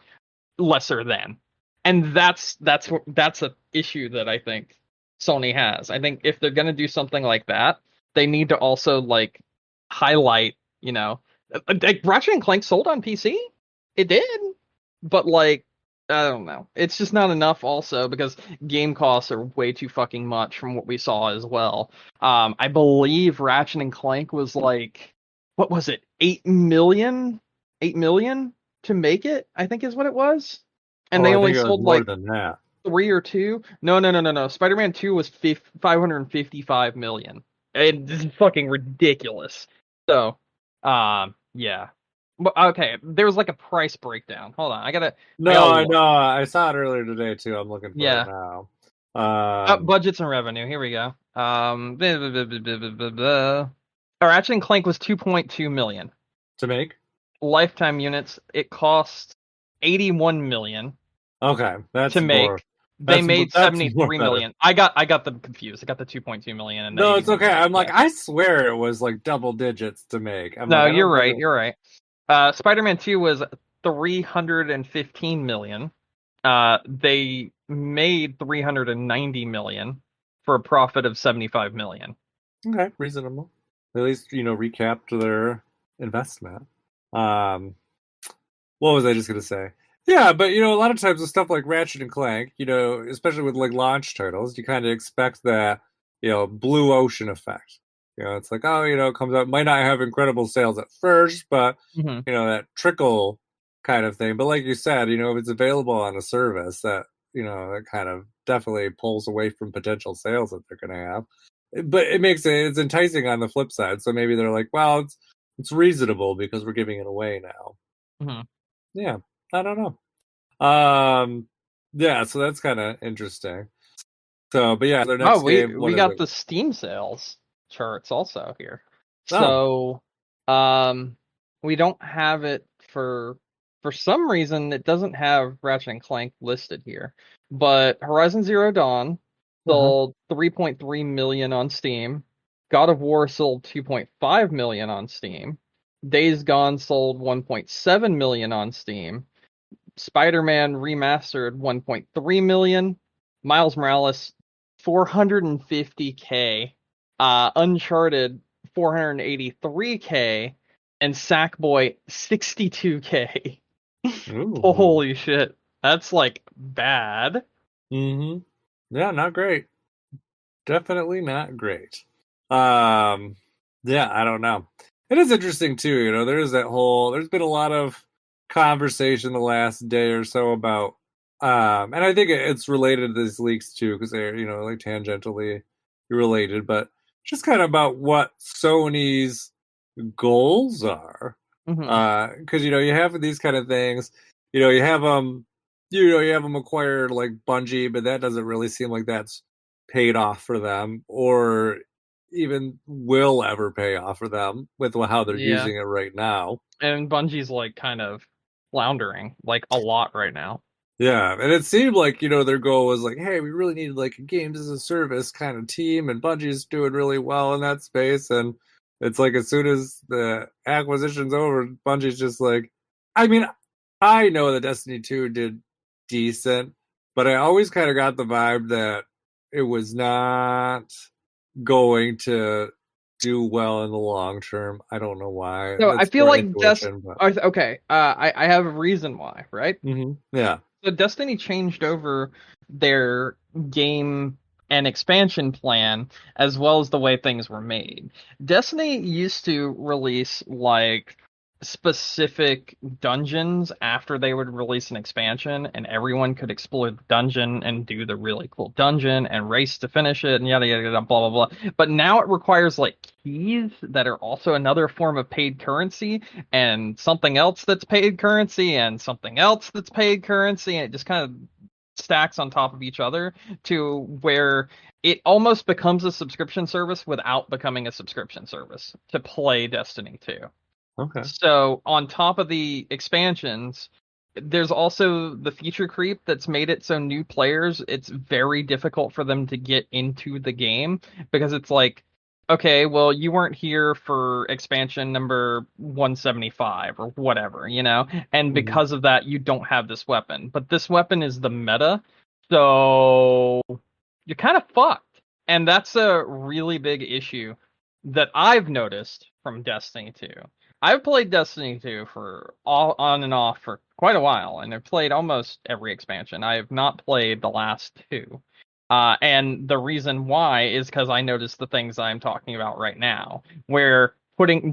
lesser than. And that's a issue that I think Sony has. I think if they're going to do something like that, they need to also like highlight, like Ratchet and Clank sold on PC. It did, but like, I don't know. It's just not enough also, because game costs are way too fucking much from what we saw as well. I believe Ratchet and Clank was like, what was it? 8 million? 8 million to make it, I think is what it was. And they only sold more like than that. 3 or 2. No. Spider-Man 2 was 555 million. It's fucking ridiculous. So, yeah. Okay, there was like a price breakdown. Hold on, I gotta I saw it earlier today too. I'm looking for it now. Budgets and revenue. Here we go. Ratchet and Clank was 2.2 million to make. Lifetime units. It cost 81 million. Okay, that's to make. More. They made 73 million. I got them confused. I got the 2.2 million. And no, it's okay. I'm like, I swear it was like double digits to make. No, you're right. You're right. Spider-Man 2 was 315 million. They made 390 million for a profit of 75 million. Okay, reasonable. At least, recapped their investment. What was I just going to say? Yeah, but, a lot of times with stuff like Ratchet and Clank, especially with like launch titles, you kind of expect that, blue ocean effect. It's like, it comes out, might not have incredible sales at first, but, that trickle kind of thing. But like you said, if it's available on a service, that, that kind of definitely pulls away from potential sales that they're going to have. But it's enticing on the flip side. So maybe they're like, well, it's reasonable because we're giving it away now. Mm-hmm. Yeah, I don't know. Yeah, so that's kind of interesting. So, but yeah, their next game. We got the Steam sales charts also here. So, we don't have it for some reason. It doesn't have Ratchet and Clank listed here, but Horizon Zero Dawn sold 3.3 million on Steam. God of War sold 2.5 million on Steam. Days Gone sold 1.7 million on Steam. Spider-Man Remastered 1.3 million. Miles Morales 450K. Uncharted 483K. And Sackboy 62K. Holy shit. That's like bad. Mm-hmm. Yeah, not great. Definitely not great. Yeah, I don't know. It is interesting too, there's been a lot of conversation the last day or so about, and I think it's related to these leaks too, because they're, like tangentially related, but just kind of about what Sony's goals are. Because you have these kind of things, you have you have them acquired like Bungie, but that doesn't really seem like that's paid off for them, or even will ever pay off for them with how they're Yeah. using it right now. And Bungie's like kind of floundering like a lot right now. Yeah, and it seemed like, their goal was like, hey, we really needed like a games as a service kind of team, and Bungie's doing really well in that space. And it's like as soon as the acquisition's over, Bungie's just like, I mean, I know that Destiny 2 did decent, but I always kind of got the vibe that it was not going to do well in the long term. I don't know why. So I That's feel more like intuition, but okay. I have a reason why, right? Yeah. So Destiny changed over their game and expansion plan as well as the way things were made. Destiny used to release like specific dungeons after they would release an expansion, and everyone could explore the dungeon and do the really cool dungeon and race to finish it and yada yada yada blah blah blah. But now it requires like keys that are also another form of paid currency, and something else that's paid currency, and something else that's paid currency, and it just kind of stacks on top of each other to where it almost becomes a subscription service without becoming a subscription service to play Destiny 2. Okay. So on top of the expansions, there's also the feature creep that's made it so new players, it's very difficult for them to get into the game because it's like, okay, well, you weren't here for expansion number 175 or whatever, and because of that, you don't have this weapon. But this weapon is the meta, so you're kind of fucked. And that's a really big issue that I've noticed from Destiny 2. I've played Destiny 2 for all on and off for quite a while, and I've played almost every expansion. I have not played the last two. And the reason why is because I noticed the things I'm talking about right now, where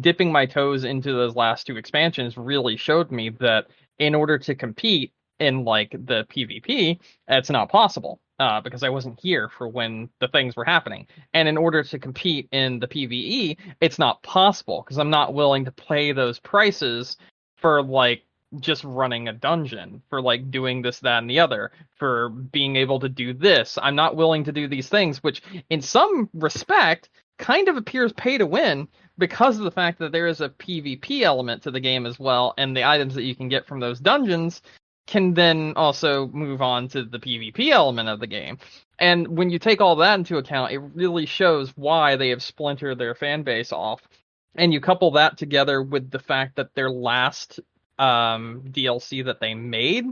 dipping my toes into those last two expansions really showed me that in order to compete in like the PvP, it's not possible. Because I wasn't here for when the things were happening. And in order to compete in the PvE, it's not possible because I'm not willing to pay those prices for like just running a dungeon, for like doing this, that, and the other, for being able to do this. I'm not willing to do these things, which in some respect kind of appears pay to win because of the fact that there is a PvP element to the game as well, and the items that you can get from those dungeons can then also move on to the PvP element of the game. And when you take all that into account, it really shows why they have splintered their fan base off. And you couple that together with the fact that their last DLC that they made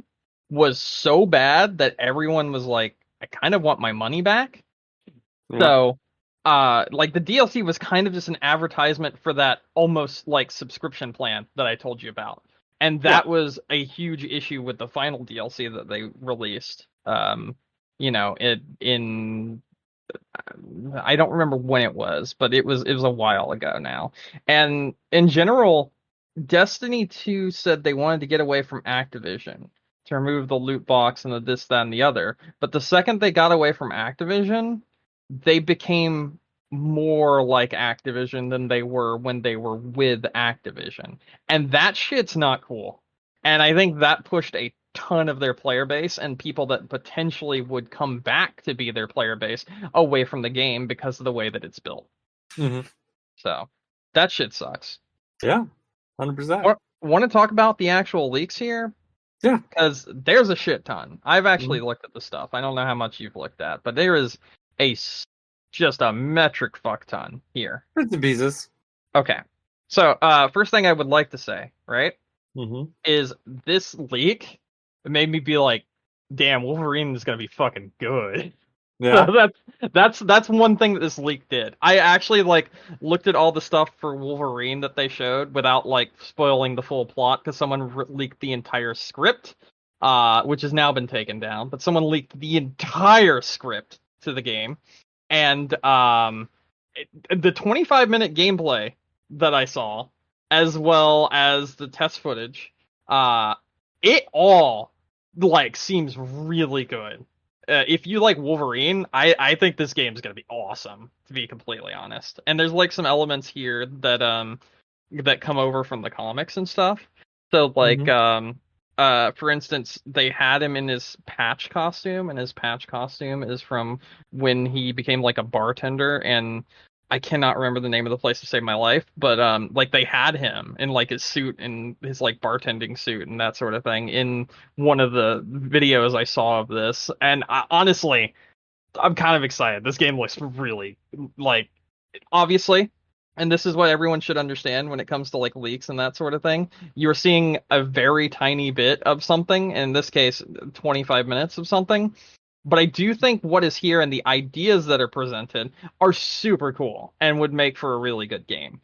was so bad that everyone was like, I kind of want my money back. Yeah. So like the DLC was kind of just an advertisement for that almost like subscription plan that I told you about. And that was a huge issue with the final DLC that they released. In I don't remember when it was, but it was a while ago now. And in general, Destiny 2 said they wanted to get away from Activision to remove the loot box and the this, that, and the other. But the second they got away from Activision, they became more like Activision than they were when they were with Activision. And that shit's not cool. And I think that pushed a ton of their player base and people that potentially would come back to be their player base away from the game because of the way that it's built. Mm-hmm. So that shit sucks. Yeah, 100%. Want to talk about the actual leaks here? Yeah. Because there's a shit ton. I've actually looked at the stuff. I don't know how much you've looked at, but there is just a metric fuck ton here. Bits and pieces. Okay. So, first thing I would like to say, right, is this leak made me be like, damn, Wolverine is going to be fucking good. Yeah. So that's one thing that this leak did. I actually like looked at all the stuff for Wolverine that they showed without like spoiling the full plot because someone leaked the entire script, which has now been taken down. But someone leaked the entire script to the game, and the 25-minute gameplay that I saw, as well as the test footage, It all like seems really good. If you like Wolverine, I think this game is gonna be awesome, to be completely honest. And there's like some elements here that come over from the comics and stuff. So like for instance, they had him in his patch costume, and his patch costume is from when he became like a bartender, and I cannot remember the name of the place to save my life, but like they had him in like his suit and his like bartending suit and that sort of thing in one of the videos I saw of this. And honestly, I'm kind of excited. This game looks really like obviously, and this is what everyone should understand when it comes to like leaks and that sort of thing. You're seeing a very tiny bit of something, in this case 25 minutes of something, but I do think what is here and the ideas that are presented are super cool and would make for a really good game.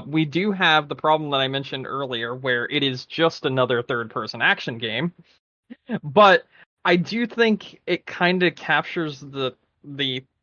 We do have the problem that I mentioned earlier, where it is just another third-person action game, but I do think it kind of captures the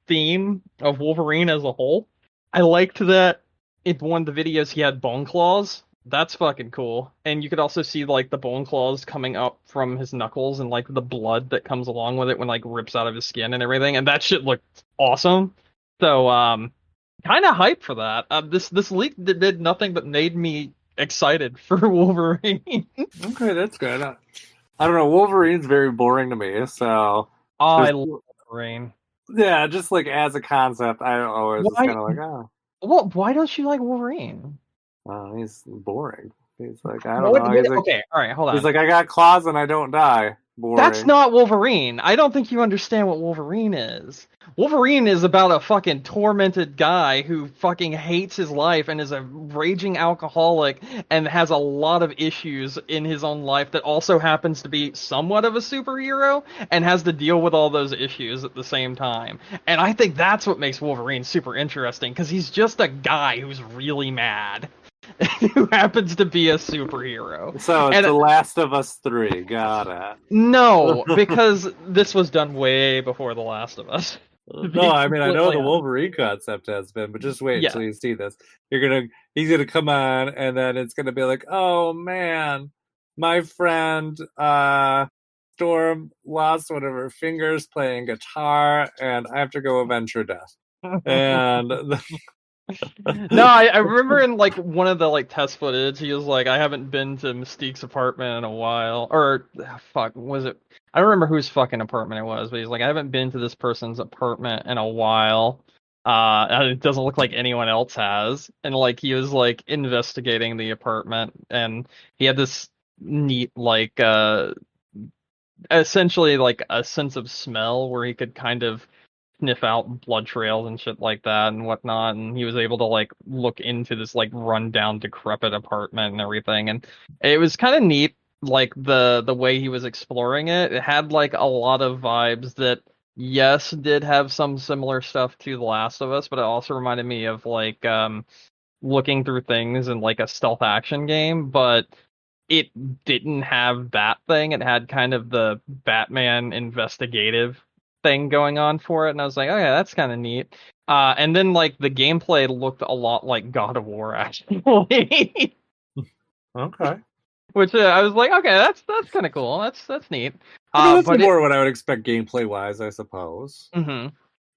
theme of Wolverine as a whole. I liked that in one of the videos he had bone claws. That's fucking cool. And you could also see like the bone claws coming up from his knuckles and like the blood that comes along with it when like rips out of his skin and everything. And that shit looked awesome. So kind of hyped for that. This leak did nothing but made me excited for Wolverine. Okay, that's good. I don't know. Wolverine's very boring to me, so. I love Wolverine. Yeah, just like as a concept, I always was kind of like, oh. Well, why don't you like Wolverine? He's boring. He's like, I don't know. He's like, okay, all right, hold on. He's like, I got claws and I don't die. Boring. That's not Wolverine. I don't think you understand what Wolverine is. Wolverine is about a fucking tormented guy who fucking hates his life and is a raging alcoholic and has a lot of issues in his own life that also happens to be somewhat of a superhero and has to deal with all those issues at the same time. And I think that's what makes Wolverine super interesting, because he's just a guy who's really mad. Who happens to be a superhero. So it's The Last of Us 3. Got it. No, because this was done way before The Last of Us. No, I mean, I know the Wolverine concept has been, but just wait until you see this. He's gonna come on, and then it's gonna be like, oh man, my friend Storm lost one of her fingers playing guitar, and I have to go avenge her death. And no, I remember in like one of the like test footage, he was like, I haven't been to Mystique's apartment in a while, or fuck, was it? I don't remember whose fucking apartment it was, but he's like, I haven't been to this person's apartment in a while. And it doesn't look like anyone else has. And like he was like investigating the apartment, and he had this neat like essentially like a sense of smell where he could kind of sniff out blood trails and shit like that and whatnot, and he was able to like look into this like rundown decrepit apartment and everything, and it was kind of neat, like the way he was exploring it. It had like a lot of vibes that, yes, did have some similar stuff to The Last of Us, but it also reminded me of like looking through things in like a stealth action game, but it didn't have that thing. It had kind of the Batman investigative thing going on for it, and I was like, oh yeah, that's kind of neat. And then like the gameplay looked a lot like God of War, actually. Okay. Which I was like, okay, that's kind of cool. That's neat. That's more what I would expect gameplay wise, I suppose. Mm-hmm.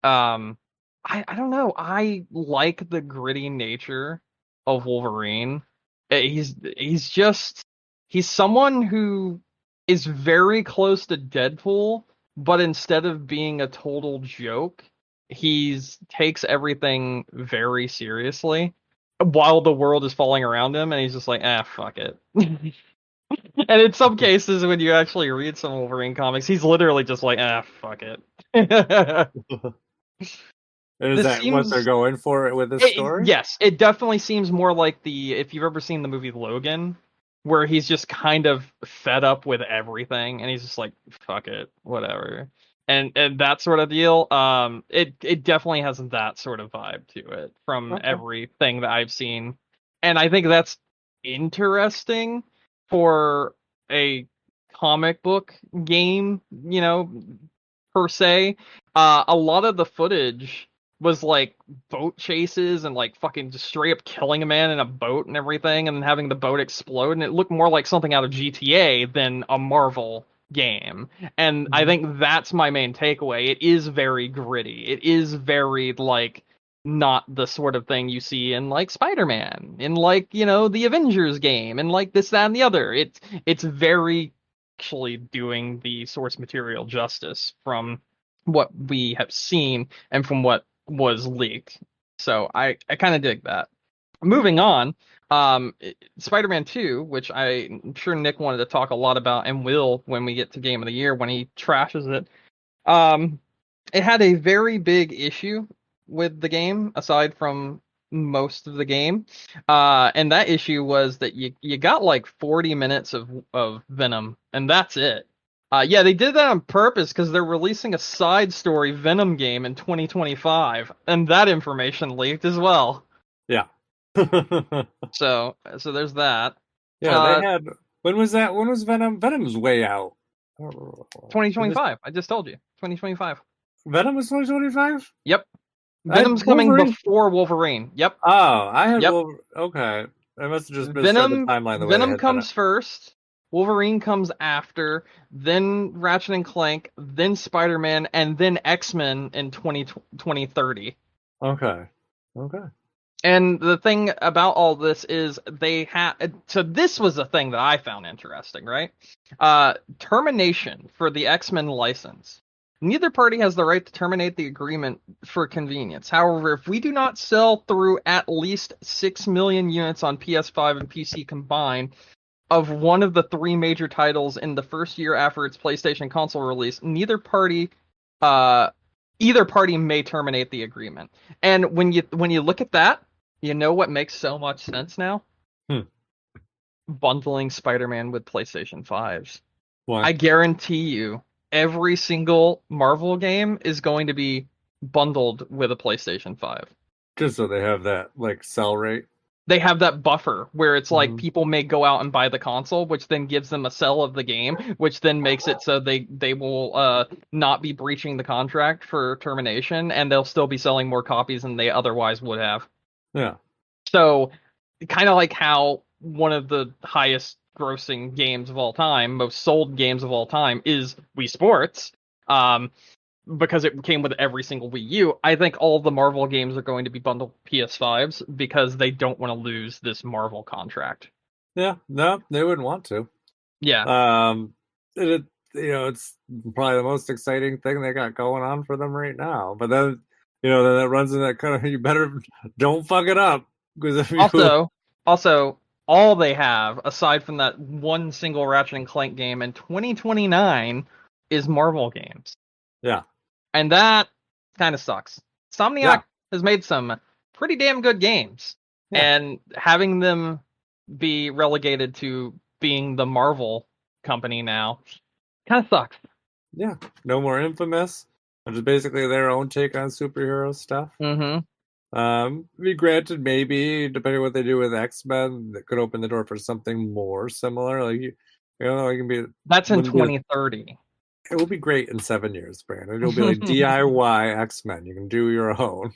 I don't know. I like the gritty nature of Wolverine. He's someone who is very close to Deadpool, but instead of being a total joke, he takes everything very seriously while the world is falling around him, and he's just like, fuck it. And in some cases, when you actually read some Wolverine comics, he's literally just like, fuck it. Is that what they're going for with this story? Yes, it definitely seems more like if you've ever seen the movie Logan, where he's just kind of fed up with everything, and he's just like, fuck it, whatever. And that sort of deal. It definitely has that sort of vibe to it from everything that I've seen. And I think that's interesting for a comic book game, per se. A lot of the footage was like boat chases and like fucking just straight up killing a man in a boat and everything, and then having the boat explode, and it looked more like something out of GTA than a Marvel game. And I think that's my main takeaway. It is very gritty. It is very like not the sort of thing you see in like Spider-Man, in like, the Avengers game, and like this, that, and the other. It's very actually doing the source material justice from what we have seen and from what was leaked. So I kind of dig that. Moving on, Spider-Man 2, which I'm sure Nick wanted to talk a lot about and will when we get to Game of the Year when he trashes it. It had a very big issue with the game, aside from most of the game. And that issue was that you got like 40 minutes of Venom, and that's it. Yeah, they did that on purpose because they're releasing a side story Venom game in 2025, and that information leaked as well. Yeah. So there's that. Yeah, they had. When was that? When was Venom? Venom was way out. 2025. I just told you. 2025. Venom was 2025? Yep. Venom's coming before Wolverine. Yep. Oh, I had okay. I must have just missed the timeline. The way Venom comes first. Wolverine comes after, then Ratchet and Clank, then Spider-Man, and then X-Men in 2030. Okay. And the thing about all this is they had... So this was the thing that I found interesting, right? Termination for the X-Men license. Neither party has the right to terminate the agreement for convenience. However, if we do not sell through at least 6 million units on PS5 and PC combined of one of the 3 major titles in the first year after its PlayStation console release, either party may terminate the agreement. And when you look at that, you know what makes so much sense now? Bundling Spider-Man with PlayStation 5s. Why? I guarantee you, every single Marvel game is going to be bundled with a PlayStation 5. Just so they have that like sell rate. They have that buffer where it's like people may go out and buy the console, which then gives them a sell of the game, which then makes it so they will not be breaching the contract for termination, and they'll still be selling more copies than they otherwise would have. Yeah. So kind of like how one of the highest grossing games of all time, most sold games of all time, is Wii Sports, because it came with every single Wii U. I think all the Marvel games are going to be bundled PS5s because they don't want to lose this Marvel contract. Yeah, no, they wouldn't want to. Yeah. It's probably the most exciting thing they got going on for them right now. But then, then that runs in that kind of, you better don't fuck it up. Because also, all they have, aside from that one single Ratchet and Clank game in 2029, is Marvel games. Yeah. And that kind of sucks. Insomniac has made some pretty damn good games. Yeah. And having them be relegated to being the Marvel company now kind of sucks. Yeah. No more Infamous, which is basically their own take on superhero stuff. Be granted, maybe, depending on what they do with X-Men, that could open the door for something more similar. Like, it can be... That's in 2030. It will be great in 7 years, Brandon. It'll be like DIY X-Men. You can do your own.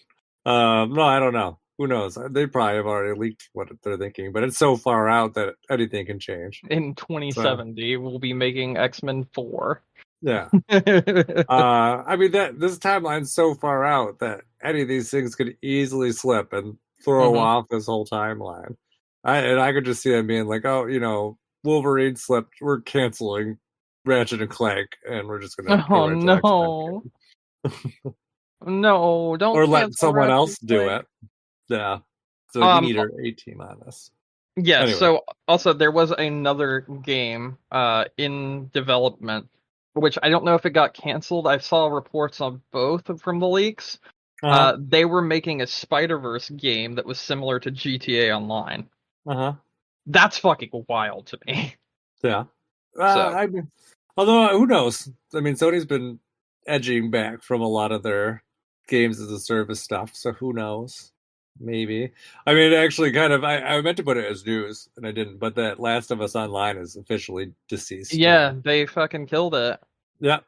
No, I don't know. Who knows? They probably have already leaked what they're thinking, but it's so far out that anything can change. In 2070, we'll be making X-Men 4. Yeah. I mean, this timeline's so far out that any of these things could easily slip and throw off this whole timeline. I could just see them being like, oh, Wolverine slipped. We're canceling Ratchet and Clank, and we're just gonna. Oh no! No, don't. Or let someone else do it. Yeah. So we need our A team on this. Yeah. Anyway. So also there was another game in development, which I don't know if it got canceled. I saw reports on both from the leaks. They were making a Spider-Verse game that was similar to GTA Online. That's fucking wild to me. Yeah. Although, who knows? I mean, Sony's been edging back from a lot of their games as a service stuff, so who knows? Maybe. I mean, actually, kind of, I meant to put it as news, and I didn't, but that Last of Us Online is officially deceased. Yeah, they fucking killed it. Yeah.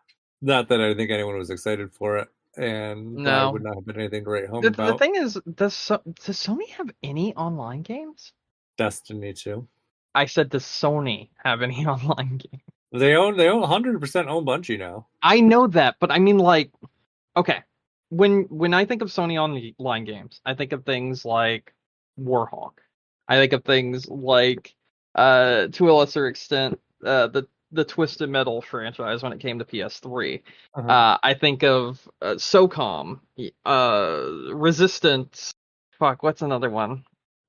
Not that I think anyone was excited for it. and probably No. would not have been anything to write home The about. thing is, does Sony have any online games? Destiny 2. I said, does Sony have any online games? They own 100% own Bungie now. I know that, but I mean, like, okay, when I think of Sony online games, I think of things like Warhawk. I think of things like, to a lesser extent, the Twisted Metal franchise when it came to PS3. I think of SOCOM, Resistance. Fuck, what's another one?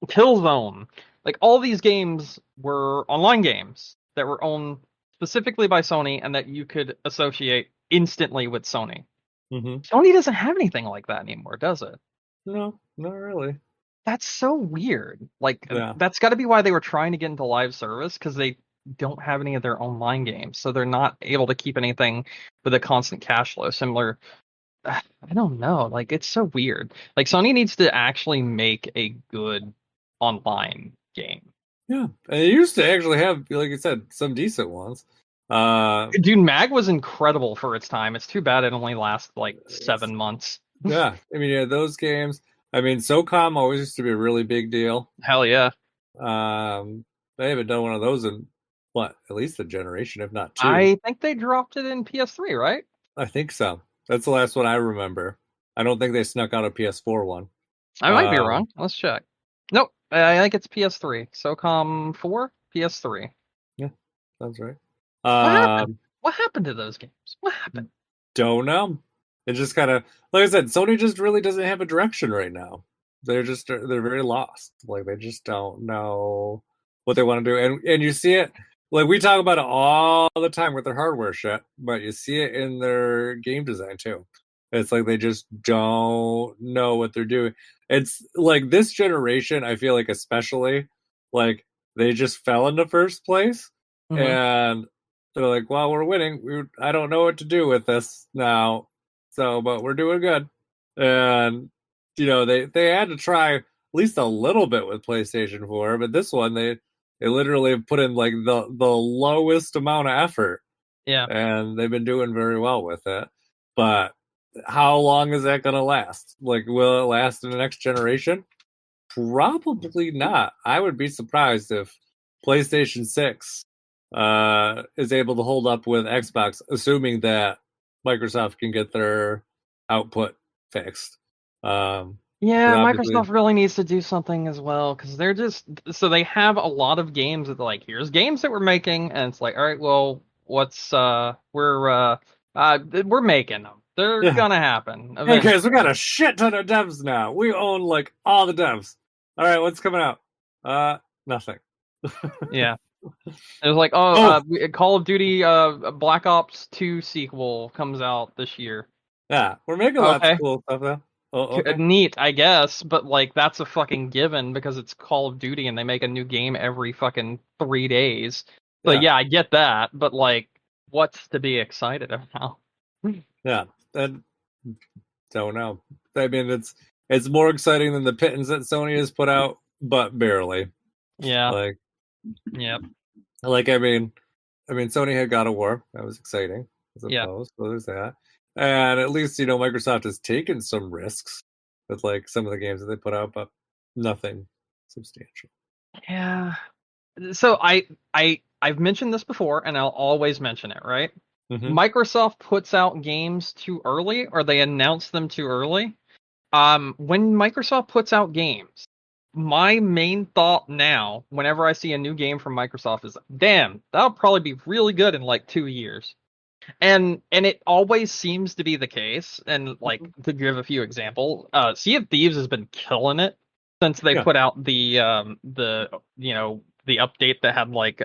Killzone. Like all these games were online games that were owned specifically by Sony and that you could associate instantly with Sony. Sony doesn't have anything like that anymore, does it? No, not really. That's so weird. Like Yeah. that's got to be why they were trying to get into live service, because they don't have any of their online games, so they're not able to keep anything with a constant cash flow. Similar, I don't know. Like it's so weird. Like Sony needs to actually make a good online game. Yeah, and it used to actually have, like you said, some decent ones. Dude, Mag was incredible for its time. It's too bad it only lasts like 7 months. Yeah, I mean, yeah, those games. I mean, SOCOM always used to be a really big deal. Hell yeah. They haven't done one of those in what, at least a generation, if not two. I think they dropped it in PS3, right? I think so. That's the last one I remember. I don't think they snuck out a PS4 one. I might be wrong. Let's check. Nope, I think it's PS3. SOCOM 4, PS3. Yeah, sounds right. What happened to those games? What happened? Don't know. It just kind of, like I said, Sony just really doesn't have a direction right now. They're very lost. Like they just don't know what they want to do, and you see it. Like we talk about it all the time with their hardware shit, but you see it in their game design too. It's like they just don't know what they're doing. It's like this generation, I feel like especially, like they just fell into first place, and they're like, "Well, we're winning. I don't know what to do with this now, so but we're doing good." And they had to try at least a little bit with PlayStation 4, but this one they literally put in like the lowest amount of effort. Yeah. And they've been doing very well with it. But how long is that going to last? Like, will it last in the next generation? Probably not. I would be surprised if PlayStation 6 is able to hold up with Xbox, assuming that Microsoft can get their output fixed. Yeah, Microsoft really needs to do something as well, because they're just so they have a lot of games that like, here's games that we're making, and it's like, all right, well, what's we're making them. They're gonna happen. Hey guys, we got a shit ton of devs now. We own like all the devs. All right, what's coming out? Nothing. Yeah. It was like, Call of Duty Black Ops 2 sequel comes out this year. Yeah, we're making lots of cool stuff though. Oh, okay. Neat, I guess, but like that's a fucking given because it's Call of Duty and they make a new game every fucking 3 days. But yeah, I get that, but like, what's to be excited about? Yeah, don't know. I mean, it's more exciting than the pittance that Sony has put out, but barely. Yeah. Like, yep. Like, I mean, Sony had God of War. That was exciting, I suppose. So there's that. And at least, Microsoft has taken some risks with like some of the games that they put out, but nothing substantial. Yeah. So I've mentioned this before, and I'll always mention it, right? Microsoft puts out games too early, or they announce them too early. When Microsoft puts out games, my main thought now, whenever I see a new game from Microsoft, is, damn, that'll probably be really good in like 2 years. And it always seems to be the case. And like, to give a few examples, Sea of Thieves has been killing it since they put out the update that had like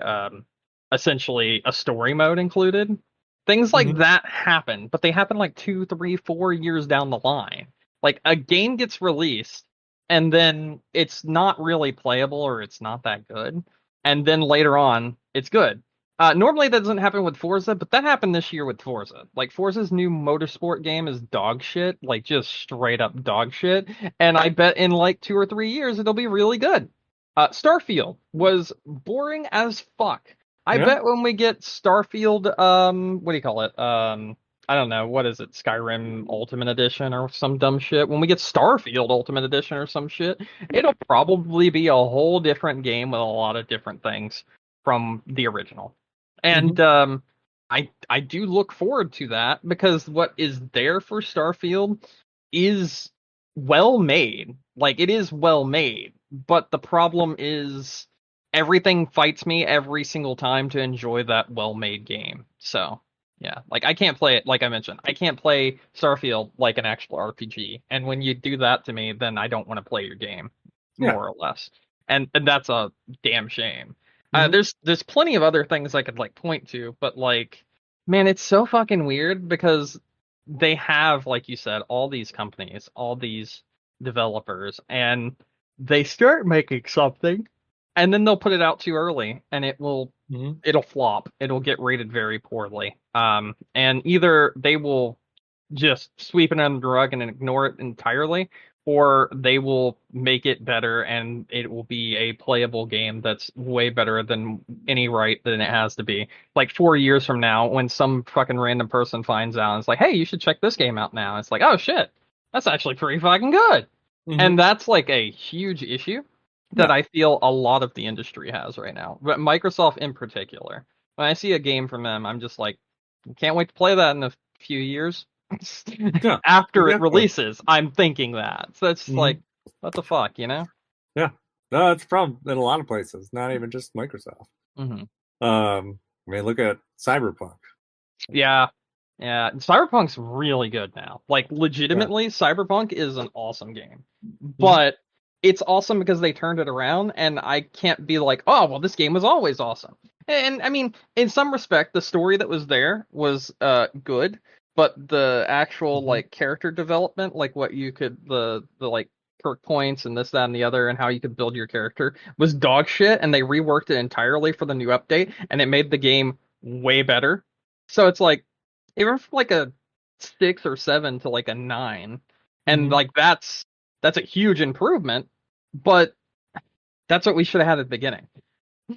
essentially a story mode included. Things like that happen, but they happen like 2, 3, 4 years down the line. Like a game gets released and then it's not really playable or it's not that good. And then later on, it's good. Normally that doesn't happen with Forza, but that happened this year with Forza. Like Forza's new motorsport game is dog shit, like just straight up dog shit. And I bet in like 2 or 3 years it'll be really good. Starfield was boring as fuck. I bet when we get Starfield, what do you call it? I don't know, what is it, Skyrim Ultimate Edition or some dumb shit. When we get Starfield Ultimate Edition or some shit, it'll probably be a whole different game with a lot of different things from the original. And Mm-hmm. I do look forward to that because what is there for Starfield is well made. Like it is well made, but the problem is everything fights me every single time to enjoy that well made game. So yeah, like I can't play it, like I mentioned, I can't play Starfield like an actual RPG. And when you do that to me, then I don't want to play your game, Yeah. more or less. And that's a damn shame. Mm-hmm. There's plenty of other things I could like point to, but like, man, it's so fucking weird because they have, like you said, all these companies, all these developers, and they start making something, and then they'll put it out too early, and Mm-hmm. it'll flop. It'll get rated very poorly. And either they will just sweep it under the rug and ignore it entirely, or they will make it better and it will be a playable game that's way better than any right than it has to be. Like 4 years from now, when some fucking random person finds out and it's like, hey, you should check this game out now. It's like, oh shit, that's actually pretty fucking good. Mm-hmm. And that's like a huge issue that Yeah. I feel a lot of the industry has right now, but Microsoft in particular. When I see a game from them, I'm just like, can't wait to play that in a few years. Yeah. After it Exactly. releases, I'm thinking that. So it's just Mm-hmm. like, what the fuck, you know? Yeah. No, that's a problem in a lot of places, not even just Microsoft. Hmm. I mean, look at Cyberpunk. Yeah. Yeah. Cyberpunk's really good now. Like, Yeah. legitimately, Cyberpunk is an awesome game. Mm-hmm. But it's awesome because they turned it around, and I can't be like, oh, well, this game was always awesome. And I mean, in some respect, the story that was there was good, but the actual Mm-hmm. like character development, like what you could the like perk points and this, that, and the other, and how you could build your character was dog shit, and they reworked it entirely for the new update, and it made the game way better. So it's like it went from like a 6 or 7 to like a 9, and Mm-hmm. like that's a huge improvement, but that's what we should have had at the beginning. Yeah.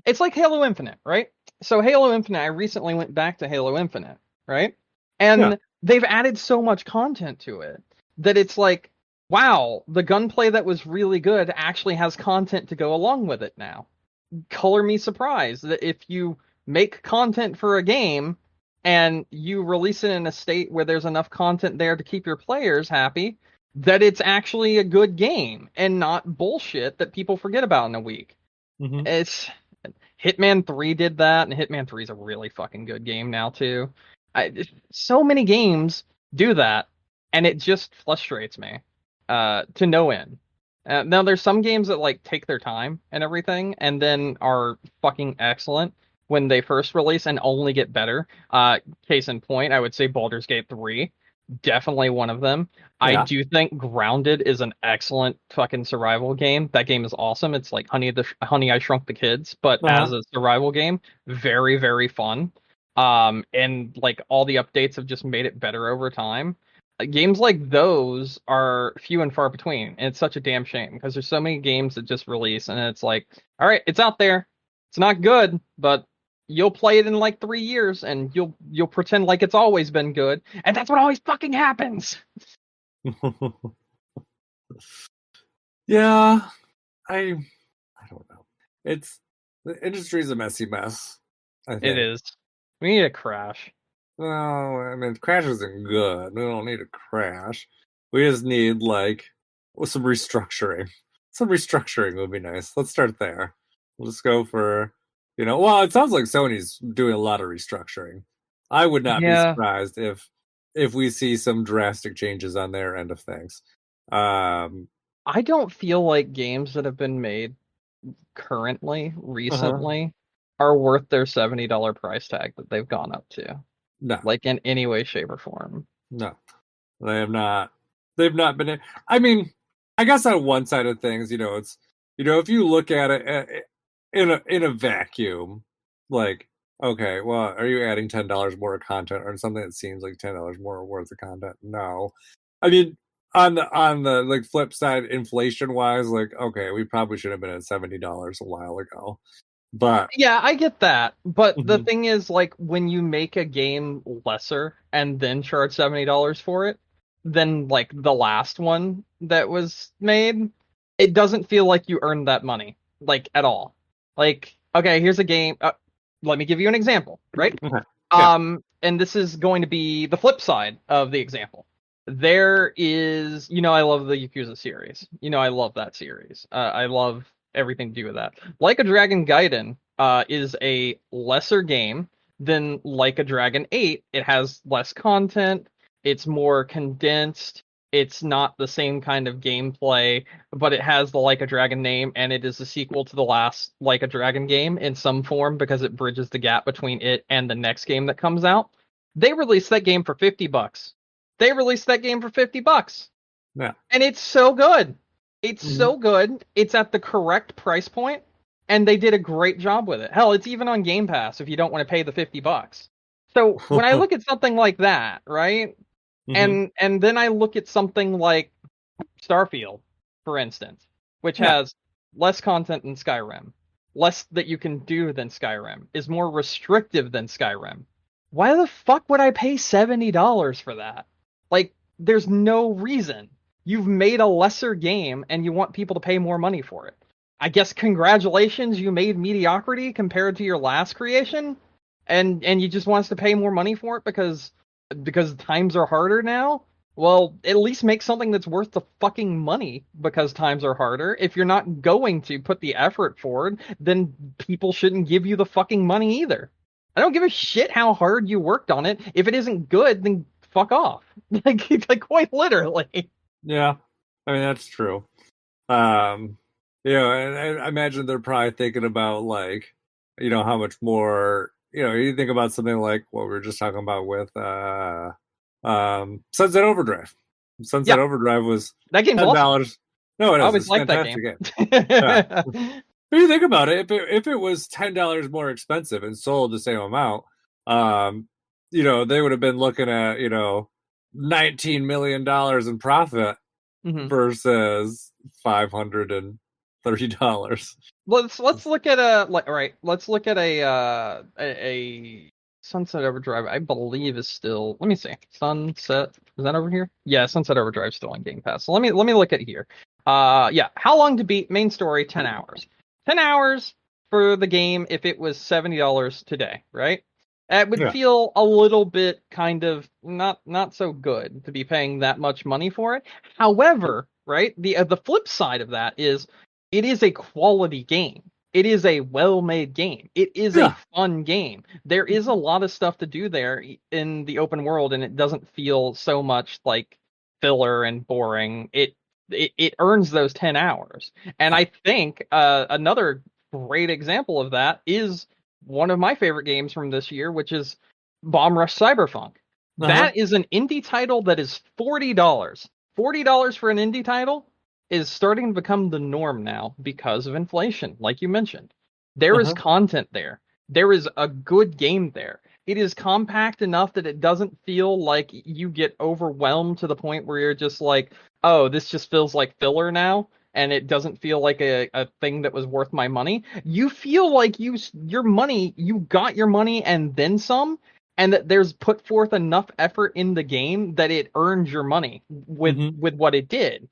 It's like Halo Infinite, right? So Halo Infinite, I recently went back to Halo Infinite, right? Yeah. And they've added so much content to it that it's like, wow, the gunplay that was really good actually has content to go along with it now. Color me surprised that if you make content for a game and you release it in a state where there's enough content there to keep your players happy, that it's actually a good game and not bullshit that people forget about in a week. Mm-hmm. It's Hitman 3 did that, and Hitman 3 is a really fucking good game now too. So many games do that, and it just frustrates me to no end. Now there's some games that like take their time and everything, and then are fucking excellent when they first release and only get better. Case in point, I would say Baldur's Gate 3, definitely one of them. I Yeah. do think Grounded is an excellent fucking survival game. That game is awesome. It's like Honey I Shrunk the Kids, but Uh-huh. as a survival game, very very fun. And like all the updates have just made it better over time. Games like those are few and far between, and it's such a damn shame because there's so many games that just release, and it's like, all right, it's out there. It's not good, but you'll play it in like 3 years, and you'll pretend like it's always been good, and that's what always fucking happens. Yeah. I don't know. It's the industry's a messy mess, I It think. is. We need a crash. Well, I mean, crash isn't good. We don't need a crash. We just need like some restructuring. Some restructuring would be nice. Let's start there. We'll just go for, well, it sounds like Sony's doing a lot of restructuring. I would not be Yeah, surprised if we see some drastic changes on their end of things. Um, I don't feel like games that have been made uh-huh. recently, are worth their $70 price tag that they've gone up to, No, like in any way, shape, or form. no. They have not. They've not been. I mean, I guess on one side of things, it's if you look at it in a vacuum, like okay, well, are you adding $10 more of content or something that seems like $10 more worth of content? No, I mean on the like flip side, inflation wise, like okay, we probably should have been at $70 a while ago. But yeah, I get that. But the mhm. thing is, like, when you make a game lesser and then charge $70 for it, than like the last one that was made, it doesn't feel like you earned that money, like at all. Like, okay, here's a game. Let me give you an example, right? Okay. Yeah. And this is going to be the flip side of the example. There is, I love the Yakuza series. I love that series. I love everything to do with that. Like a Dragon Gaiden is a lesser game than Like a Dragon 8. It has less content. It's more condensed. It's not the same kind of gameplay, but it has the Like a Dragon name, and it is a sequel to the last Like a Dragon game in some form because it bridges the gap between it and the next game that comes out. They released that game for $50. They released that game for $50. Yeah. And it's so good. It's Mhm. so good. It's at the correct price point, and they did a great job with it. Hell, it's even on Game Pass if you don't want to pay the $50. So when I look at something like that, right? Mhm. And then I look at something like Starfield, for instance, which Yeah. has less content than Skyrim, less that you can do than Skyrim, is more restrictive than Skyrim. Why the fuck would I pay $70 for that? Like, there's no reason. You've made a lesser game and you want people to pay more money for it. I guess congratulations, you made mediocrity compared to your last creation, and you just want us to pay more money for it because times are harder now. Well, at least make something that's worth the fucking money because times are harder. If you're not going to put the effort forward, then people shouldn't give you the fucking money either. I don't give a shit how hard you worked on it. If it isn't good, then fuck off. Like quite literally. Yeah. I mean, that's true. And I imagine they're probably thinking about like, how much more, you think about something like what we were just talking about with Sunset Overdrive. Sunset Yeah, Overdrive was that game's awesome. $10. No, it I is. always It's a liked that game. fantastic game. Yeah. But you think about it, if it was $10 more expensive and sold the same amount, um, they would have been looking at, $19 million in profit Mhm. versus $530. Let's look at all right. Let's look at a Sunset Overdrive. I believe is still. Let me see. Sunset is that over here? Yeah, Sunset Overdrive still on Game Pass. So let me look at here. Yeah. How long to beat main story? 10 hours. 10 hours for the game if it was $70 today, right? It would Yeah. feel a little bit kind of not so good to be paying that much money for it. However, right, the flip side of that is it is a quality game. It is a well-made game. It is a Yeah. fun game. There is a lot of stuff to do there in the open world, and it doesn't feel so much like filler and boring. It earns those 10 hours. And I think another great example of that is one of my favorite games from this year, which is Bomb Rush Cyberpunk. Uh-huh. That is an indie title that is $40. $40 for an indie title is starting to become the norm now because of inflation, like you mentioned. There is Uh-huh. content there. There is a good game there. It is compact enough that it doesn't feel like you get overwhelmed to the point where you're just like, oh, this just feels like filler now, and it doesn't feel like a thing that was worth my money. You feel like you got your money and then some, and that there's put forth enough effort in the game that it earned your money with Mm-hmm. with what it did.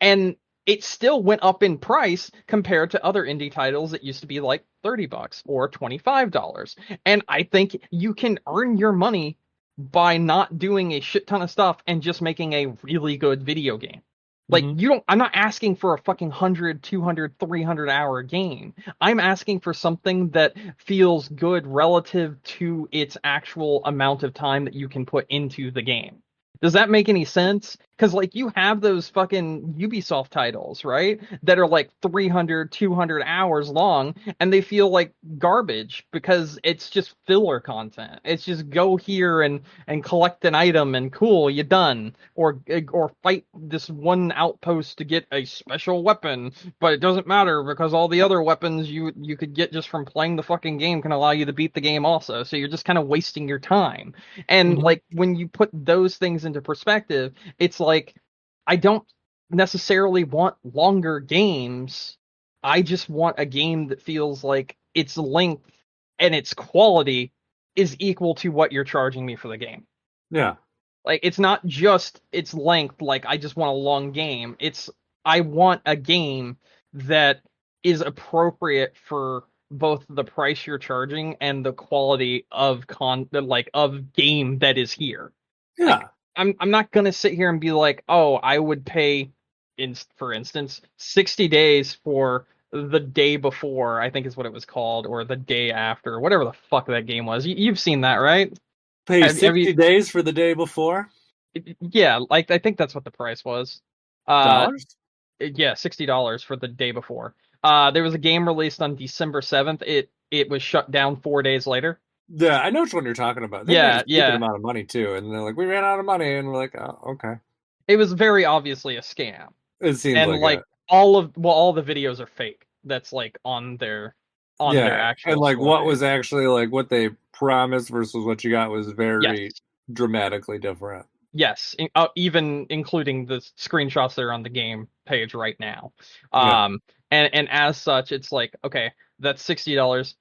And it still went up in price compared to other indie titles that used to be like $30 or $25. And I think you can earn your money by not doing a shit ton of stuff and just making a really good video game. Like, Mm-hmm. I'm not asking for a fucking 100, 200, 300 hour game. I'm asking for something that feels good relative to its actual amount of time that you can put into the game. Does that make any sense? Because, like, you have those fucking Ubisoft titles, right? That are like 300, 200 hours long, and they feel like garbage because it's just filler content. It's just go here and collect an item and cool, you done. Or fight this one outpost to get a special weapon, but it doesn't matter because all the other weapons you could get just from playing the fucking game can allow you to beat the game also. So you're just kind of wasting your time. And Mm-hmm. like when you put those things into perspective, it's like I don't necessarily want longer games. I just want a game that feels like its length and its quality is equal to what you're charging me for the game. Yeah. Like, it's not just its length, like, I just want a long game. It's, I want a game that is appropriate for both the price you're charging and the quality of of game that is here. Yeah. Like, I'm not gonna sit here and be like, oh, I would pay, for instance, 60 days for the day before, I think is what it was called, or the day after, whatever the fuck that game was. You've seen that, right? Pay Have 60 you, days for the day before? yeah, like, I think that's what the price was. Dollars? Yeah, $60 for the day before. There was a game released on December 7th. It was shut down 4 days later. Yeah, I know which one you're talking about. They made a stupid amount of money too, and they're like, we ran out of money, and we're like, oh, okay. It was very obviously a scam. It seems and like all the videos are fake. That's like on their actual and like store what page. was actually like what they promised versus what you got was very dramatically different. Yes, even including the screenshots that are on the game page right now. And as such, it's like, okay, that's $60.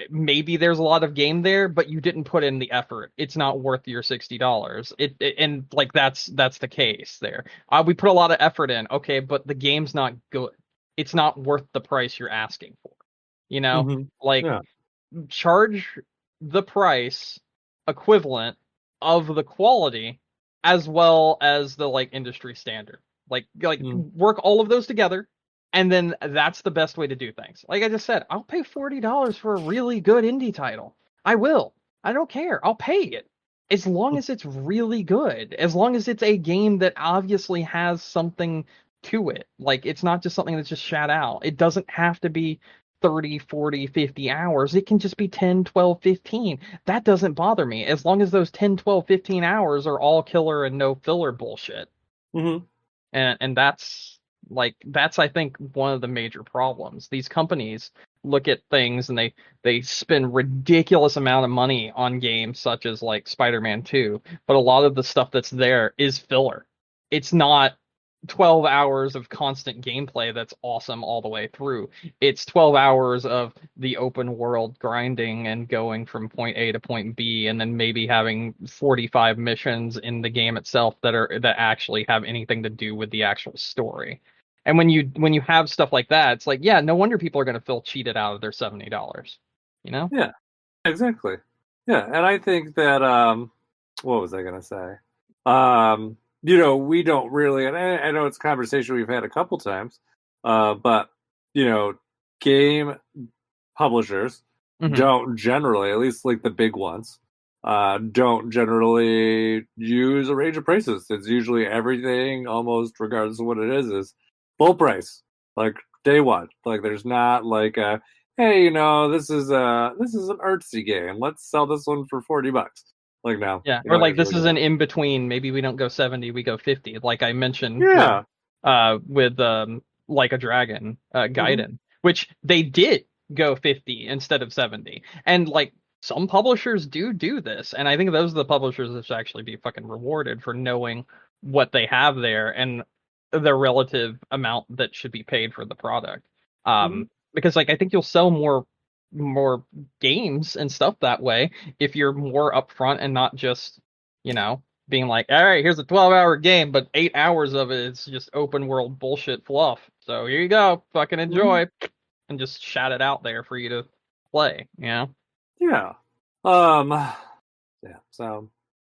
Maybe there's a lot of game there, but you didn't put in the effort. It's not worth your $60. And like that's the case there. We put a lot of effort in, okay, but the game's not good. It's not worth the price you're asking for. You know, charge the price equivalent of the quality as well as the like industry standard. Work all of those together, and then that's the best way to do things. Like I just said, I'll pay $40 for a really good indie title. I will. I don't care. I'll pay it. As long as it's really good. As long as it's a game that obviously has something to it. Like, it's not just something that's just shat out. It doesn't have to be 30, 40, 50 hours. It can just be 10, 12, 15. That doesn't bother me. As long as those 10, 12, 15 hours are all killer and no filler bullshit. Mm-hmm. And that's I think one of the major problems. These companies look at things and they spend ridiculous amount of money on games such as like Spider-Man 2, but a lot of the stuff that's there is filler. It's not 12 hours of constant gameplay that's awesome all the way through. It's 12 hours of the open world grinding and going from point A to point B, and then maybe having 45 missions in the game itself that actually have anything to do with the actual story. And when you have stuff like that, it's like, yeah, no wonder people are going to feel cheated out of their $70. You know? Yeah, exactly. Yeah, and I think that what was I going to say? We don't really, and I know it's a conversation we've had a couple times, but game publishers don't generally, at least like the big ones, don't generally use a range of prices. It's usually everything, almost regardless of what it is full price, like day one. Like there's not like a, hey, this is an artsy game. Let's sell this one for $40. Like now. Yeah, or like this is an in between. Maybe we don't go 70, we go 50. Like I mentioned with Like a Dragon, Gaiden, which they did go 50 instead of 70. And like some publishers do this, and I think those are the publishers that should actually be fucking rewarded for knowing what they have there and the relative amount that should be paid for the product. Because like I think you'll sell more games and stuff that way if you're more upfront and not just being like, all right, here's a 12-hour game, but 8 hours of it is just open world bullshit fluff, so here you go, fucking enjoy, and just shout it out there for you to play. So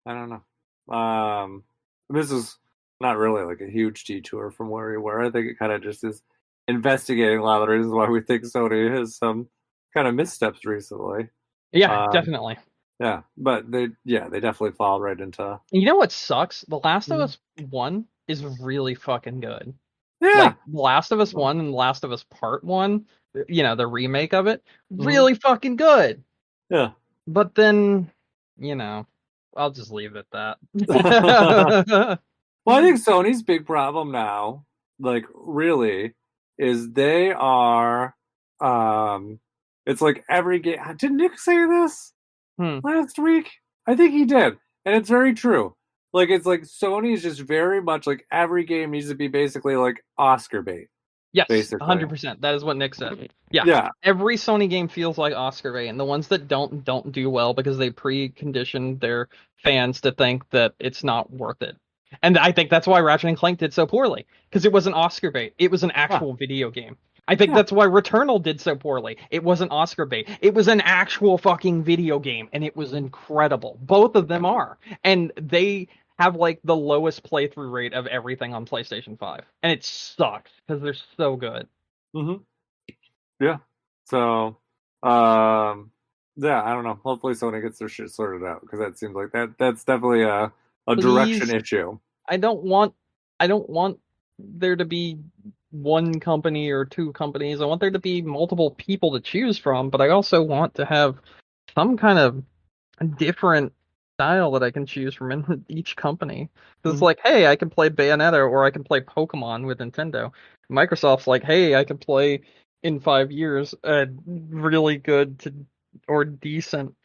I don't know. This is not really like a huge detour from where we were. I think it kind of just is investigating a lot of the reasons why we think Sony has some kind of missteps recently. Yeah, definitely. Yeah, but they definitely fall right into. You know what sucks? The Last of Us 1 is really fucking good. Yeah, like The Last of Us 1 and The Last of Us Part 1, the remake of it, really fucking good. Yeah, but then I'll just leave it at that. Well, I think Sony's big problem now, like really, is they are. It's like every game. Did Nick say this last week? I think he did, and it's very true. Like it's like Sony's just very much like every game needs to be basically like Oscar bait. Yes, basically. 100%. That is what Nick said. Yeah. Every Sony game feels like Oscar bait, and the ones that don't do well because they preconditioned their fans to think that it's not worth it. And I think that's why Ratchet and Clank did so poorly, because it was an Oscar bait. It was an actual video game. I think that's why Returnal did so poorly. It wasn't Oscar bait. It was an actual fucking video game, and it was incredible. Both of them are. And they have like the lowest playthrough rate of everything on PlayStation 5. And it sucks because they're so good. Mm-hmm. Yeah. So, yeah, I don't know. Hopefully Sony gets their shit sorted out, because that seems like that's definitely a direction issue. I don't want there to be one company or two companies. I want there to be multiple people to choose from, but I also want to have some kind of different style that I can choose from in each company. It's like, hey, I can play Bayonetta or I can play Pokemon with Nintendo. Microsoft's like, hey, I can play in 5 years a really good to or decent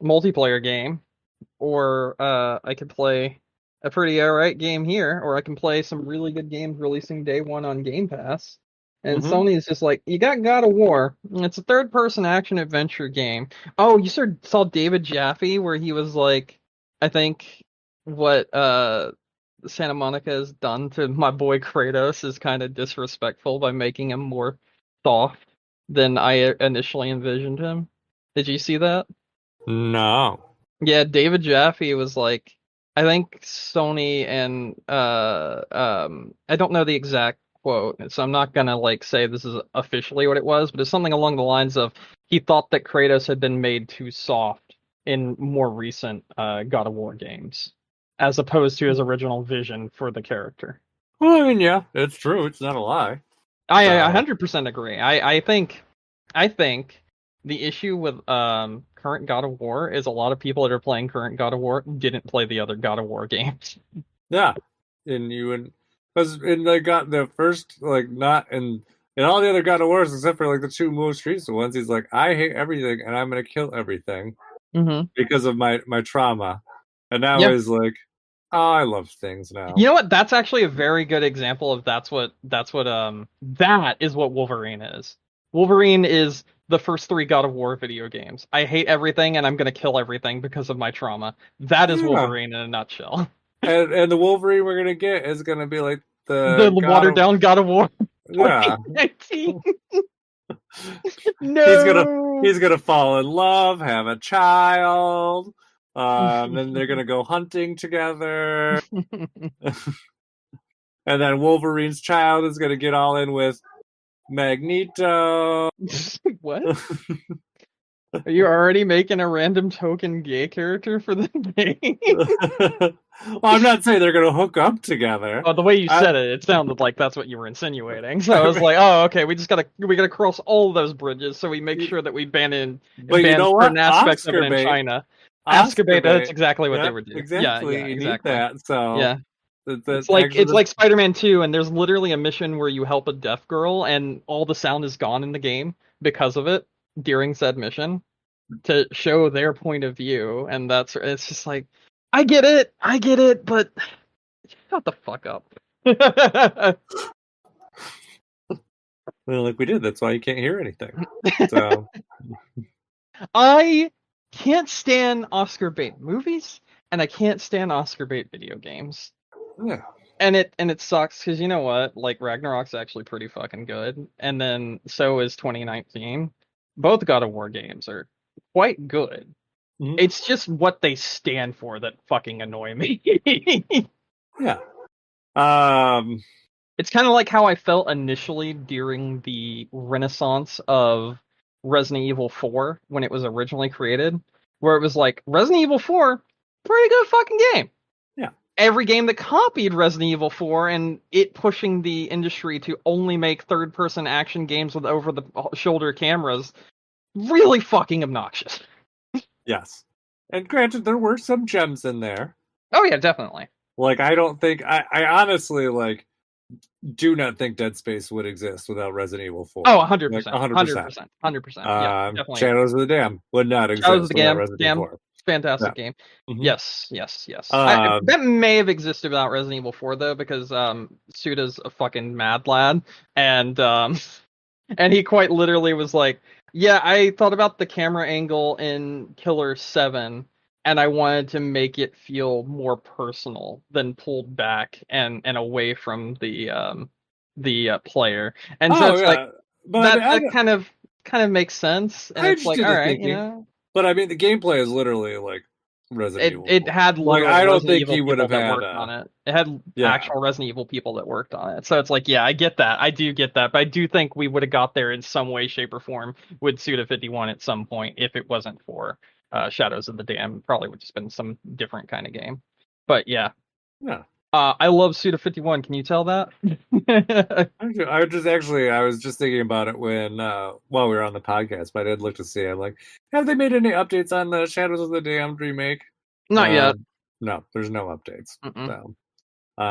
multiplayer game, or I could play a pretty alright game here, or I can play some really good games releasing day one on Game Pass. And Sony is just like, you got God of War. It's a third-person action adventure game. Oh, you saw David Jaffe, where he was like, I think what Santa Monica has done to my boy Kratos is kind of disrespectful by making him more soft than I initially envisioned him. Did you see that? No. Yeah, David Jaffe was like, I think Sony and I don't know the exact quote, so I'm not gonna like say this is officially what it was, but it's something along the lines of he thought that Kratos had been made too soft in more recent God of War games, as opposed to his original vision for the character. Well, I mean, yeah, it's true. It's not a lie. I 100% agree. I think the issue with current God of War is a lot of people that are playing current God of War didn't play the other God of War games. Yeah, because they got the first, like, not in all the other God of Wars except for like the two most recent ones. He's like, I hate everything and I'm gonna kill everything because of my trauma, and now he's like, oh, I love things now. You know what? That's actually a very good example of that is what Wolverine is. Wolverine is the first 3 God of War video games. I hate everything and I'm gonna kill everything because of my trauma. That is Wolverine in a nutshell. And the Wolverine we're gonna get is gonna be like the watered down God of War. Yeah. No. He's gonna fall in love, have a child. Then they're gonna go hunting together. And then Wolverine's child is gonna get all in with Magneto. What? Are you already making a random token gay character for the game? Well, I'm not saying they're gonna hook up together. Oh, the way you said it sounded like that's what you were insinuating. So I was like, oh, okay, we gotta cross all of those bridges so we make sure that we ban certain aspects of it in China. Oscar bait, that's exactly what they were doing. Exactly. Yeah, exactly. Need that, so yeah. It's like Spider-Man 2, and there's literally a mission where you help a deaf girl, and all the sound is gone in the game because of it during said mission to show their point of view, and it's just like, I get it, but shut the fuck up. Well, like we did, that's why you can't hear anything. So I can't stand Oscar bait movies, and I can't stand Oscar bait video games. Yeah. And it sucks because you know what? Like, Ragnarok's actually pretty fucking good, and then so is 2019. Both God of War games are quite good. It's just what they stand for that fucking annoy me. Yeah. It's kind of like how I felt initially during the renaissance of Resident Evil 4 when it was originally created, where it was like, Resident Evil 4, pretty good fucking game. Yeah. Every game that copied Resident Evil 4 and it pushing the industry to only make third-person action games with over-the-shoulder cameras, really fucking obnoxious. Yes. And granted, there were some gems in there. Oh yeah, definitely. Like, I don't think... I honestly, like, do not think Dead Space would exist without Resident Evil 4. Oh, 100%. Like, 100%. 100%. Yeah, definitely. Shadows of the Dam would not exist without Resident Evil 4. fantastic Yeah. game. Mm-hmm. Yes, yes, yes. That may have existed without Resident Evil 4 though, because Suda's a fucking mad lad, and and he quite literally was like, "Yeah, I thought about the camera angle in Killer 7, and I wanted to make it feel more personal than pulled back and away from the player." And so Oh it's like yeah, but I mean, that kind of makes sense, and I it's like, understood all the right, thinking, but I mean, the gameplay is literally like Resident Evil it 4. had Like, literal I don't Resident think Evil he would people have that had worked on it. It had yeah, actual Resident Evil people that worked on it. So it's like, yeah, I get that. I do get that. But I do think we would have got there in some way, shape, or form with Suda 51 at some point if it wasn't for Shadows of the Dam. It probably would have just been some different kind of game. But yeah. yeah. I love Suda 51. Can you tell that? I was just thinking about it when while we were on the podcast, but I did look to see. I'm like, have they made any updates on the Shadows of the Damned remake? Not yet. No, there's no updates. Mm-mm. So, but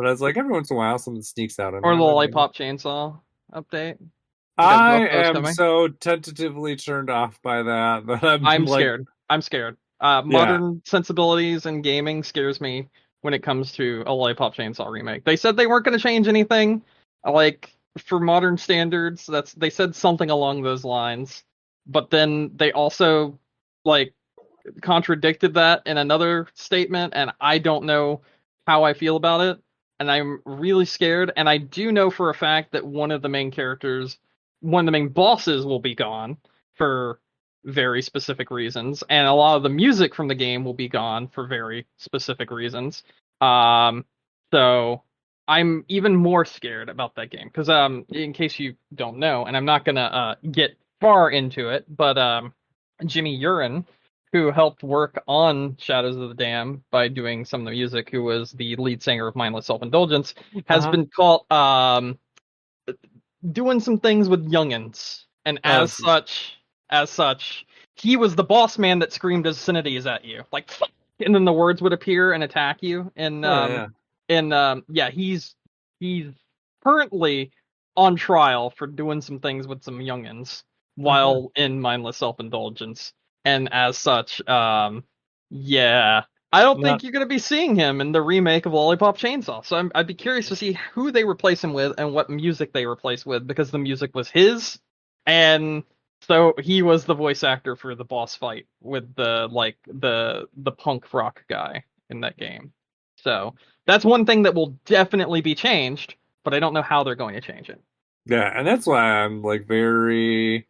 I was like, every once in a while, something sneaks out on Or the there. Lollipop Chainsaw update. You got I both those am coming. so tentatively turned off by that that I'm I'm like, scared. I'm scared. yeah, Modern sensibilities and gaming scares me when it comes to a Lollipop Chainsaw remake. They said they weren't going to change anything, like for modern standards. They said something along those lines, but then they also like contradicted that in another statement, and I don't know how I feel about it. And I'm really scared. And I do know for a fact that one of the main bosses will be gone for very specific reasons, and a lot of the music from the game will be gone for very specific reasons. Um, so I'm even more scared about that game because in case you don't know, and I'm not gonna get far into it, but Jimmy Urine, who helped work on Shadows of the Dam by doing some of the music, who was the lead singer of Mindless Self-Indulgence, has uh-huh. been caught doing some things with youngins, and Oh, as such, he was the boss man that screamed obscenities at you, like, "Fuck," and then the words would appear and attack you. oh yeah. Yeah, he's currently on trial for doing some things with some youngins Uh-huh. while in mindless self-indulgence, and as such, yeah. I don't Not think you're going to be seeing him in the remake of Lollipop Chainsaw. So I'd be curious to see who they replace him with and what music they replace with, because the music was his, and so he was the voice actor for the boss fight with the punk rock guy in that game. So that's one thing that will definitely be changed, but I don't know how they're going to change it. yeah, and that's why I'm like very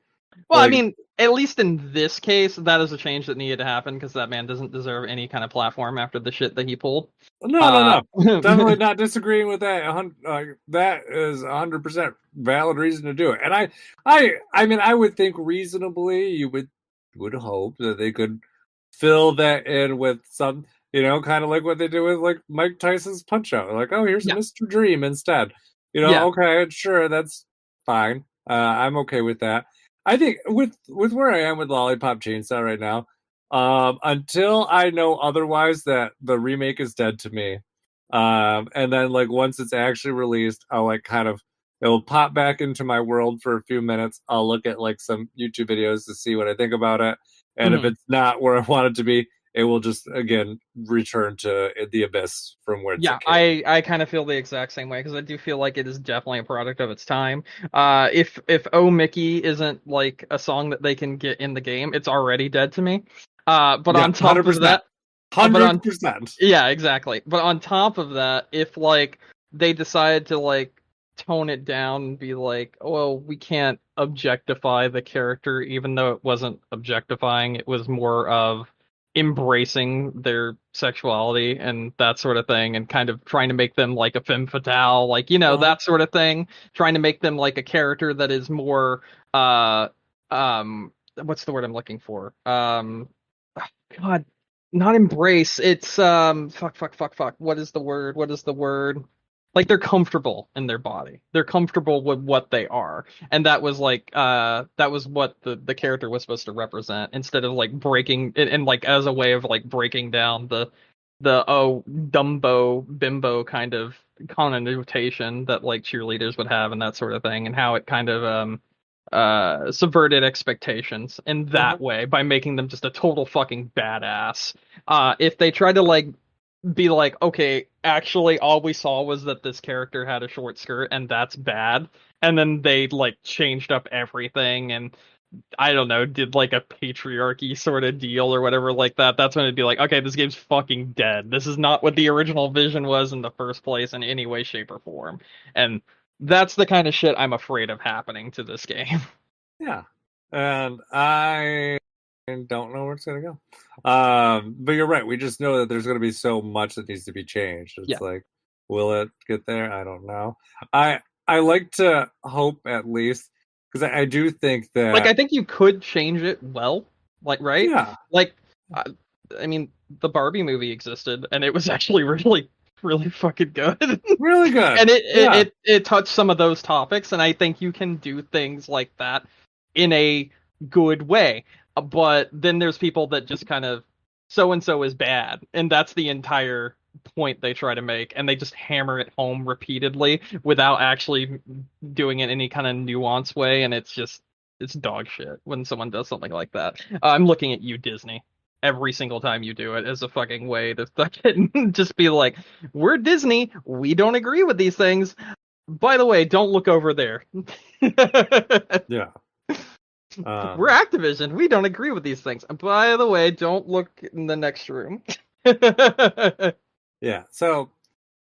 Well, I like mean, at least in this case, that is a change that needed to happen because that man doesn't deserve any kind of platform after the shit that he pulled. Uh, no. Definitely not disagreeing with that. That is 100% valid reason to do it. And I mean, I would think reasonably you would hope that they could fill that in with some, kind of like what they do with like Mike Tyson's Punch Out. Like, oh, here's a yeah, Mr. Dream instead. yeah, Okay, sure, that's fine. I'm okay with that. I think with where I am with Lollipop Chainsaw right now, until I know otherwise, that the remake is dead to me. And then like once it's actually released, I'll like kind of it'll pop back into my world for a few minutes. I'll look at like some YouTube videos to see what I think about it. And if hmm it's not where I want it to be, it will just again return to the abyss from where it yeah. came. I kind of feel the exact same way because I do feel like it is definitely a product of its time. If Oh Mickey isn't like a song that they can get in the game, it's already dead to me. But Yeah, on top of 100%. that, but on 100%. Yeah, exactly. But on top of that, if like they decided to like tone it down and be like, "Oh, well, we can't objectify the character," even though it wasn't objectifying, it was more of embracing their sexuality and that sort of thing, and kind of trying to make them like a femme fatale, like, Uh-huh. that sort of thing, trying to make them like a character that is more uh what's the word I'm looking for? God, not embrace. It's fuck. What is the word? What is the word? Like they're comfortable in their body. They're comfortable with what they are. And that was like that was what the character was supposed to represent, instead of like breaking and like as a way of like breaking down the Dumbo bimbo kind of connotation that like cheerleaders would have and that sort of thing, and how it kind of subverted expectations in that way by making them just a total fucking badass. If they tried to like be like, okay, actually all we saw was that this character had a short skirt and that's bad, and then they like changed up everything and I don't know, did like a patriarchy sort of deal or whatever like that, that's when it'd be like, okay, this game's fucking dead. This is not what the original vision was in the first place in any way, shape, or form. And that's the kind of shit I'm afraid of happening to this game. Yeah. And I don't know where it's going to go. But you're right. We just know that there's going to be so much that needs to be changed. It's like, will it get there? I don't know. I like to hope at least, because I do think that... Like, I think you could change it well. Like, right? Yeah. Like, I mean, the Barbie movie existed, and it was actually really, really fucking good. Really good. And it touched some of those topics, and I think you can do things like that in a good way. But then there's people that just kind of, so-and-so is bad, and that's the entire point they try to make, and they just hammer it home repeatedly without actually doing it in any kind of nuanced way, and it's dog shit when someone does something like that. I'm looking at you, Disney. Every single time you do it as a fucking way to fucking just be like, we're Disney, we don't agree with these things. By the way, don't look over there. Yeah. We're Activision, we don't agree with these things. By the way, don't look in the next room. Yeah, so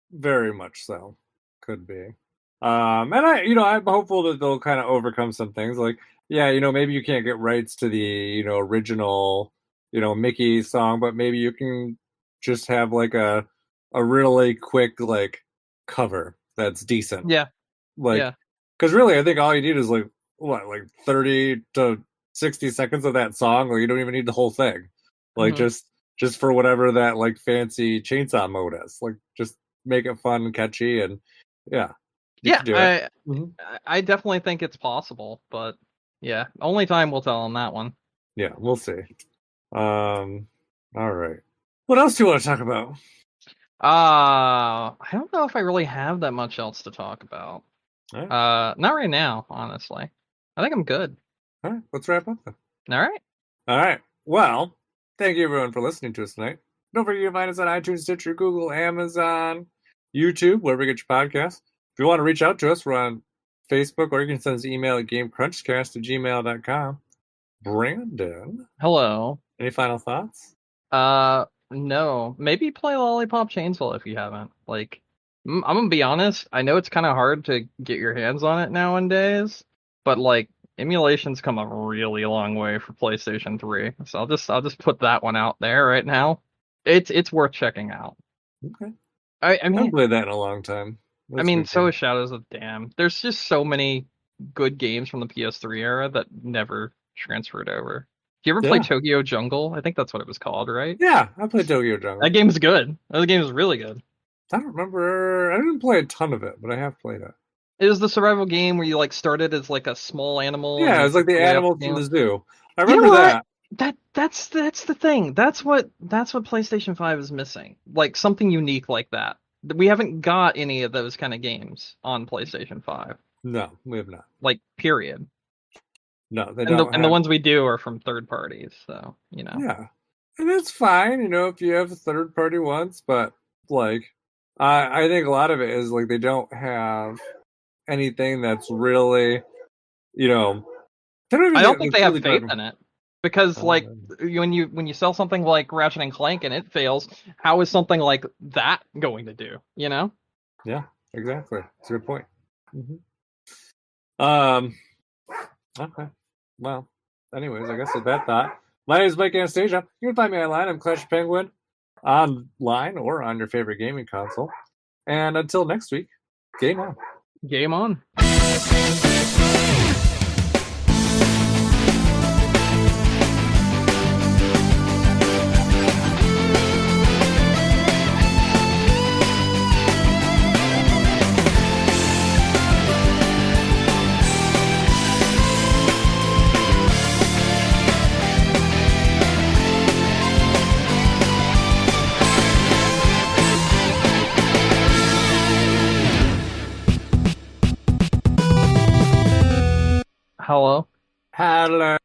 very much so. Could be. And I'm hopeful that they'll kind of overcome some things. Like, yeah, maybe you can't get rights to the, original, Mickey song, but maybe you can just have like a really quick like cover that's decent. Yeah. Like, because really, I think all you need is like 30 to 60 seconds of that song. Like, you don't even need the whole thing. Like, just for whatever that like fancy chainsaw mode is. Like, just make it fun and catchy, and I definitely think it's possible, but yeah, only time will tell on that one. Yeah, we'll see. All right. What else do you want to talk about? I don't know if I really have that much else to talk about. Right. Not right now, honestly. I think I'm good. All right, let's wrap up then. All right. Well, thank you everyone for listening to us tonight. Don't forget to find us on iTunes, Stitcher, Google, Amazon, YouTube, wherever you get your podcasts. If you want to reach out to us, we're on Facebook, or you can send us an email at gamecrunchcast@gmail.com. Brandon. Hello. Any final thoughts? No. Maybe play Lollipop Chainsaw if you haven't. Like, I'm gonna be honest, I know it's kind of hard to get your hands on it nowadays, but like, emulation's come a really long way for PlayStation 3. So I'll just put that one out there right now. It's worth checking out. Okay. I mean, I've played that in a long time. So is Shadows of Dam. There's just so many good games from the PS3 era that never transferred over. Do you ever play Tokyo Jungle? I think that's what it was called, right? Yeah, I played Tokyo Jungle. That game's good. That game is really good. I don't remember. I didn't play a ton of it, but I have played it. It was the survival game where you like started as like a small animal. Yeah, it was like the animals from the zoo. I remember that. That's the thing. That's what PlayStation 5 is missing. Like something unique like that. We haven't got any of those kind of games on PlayStation 5. No, we have not. Like, period. No, they don't. And the ones we do are from third parties, so Yeah, and it's fine, if you have third party ones, but like, I think a lot of it is like they don't have anything that's really, I don't think they have faith in it, because like when you sell something like Ratchet and Clank and it fails, how is something like that going to do? Yeah, exactly. That's a good point. Okay. Well, anyways, I guess with that thought, my name is Mike Anastasia. You can find me online. I'm Clash Penguin online or on your favorite gaming console. And until next week, game on. Game on. Hello. Hello.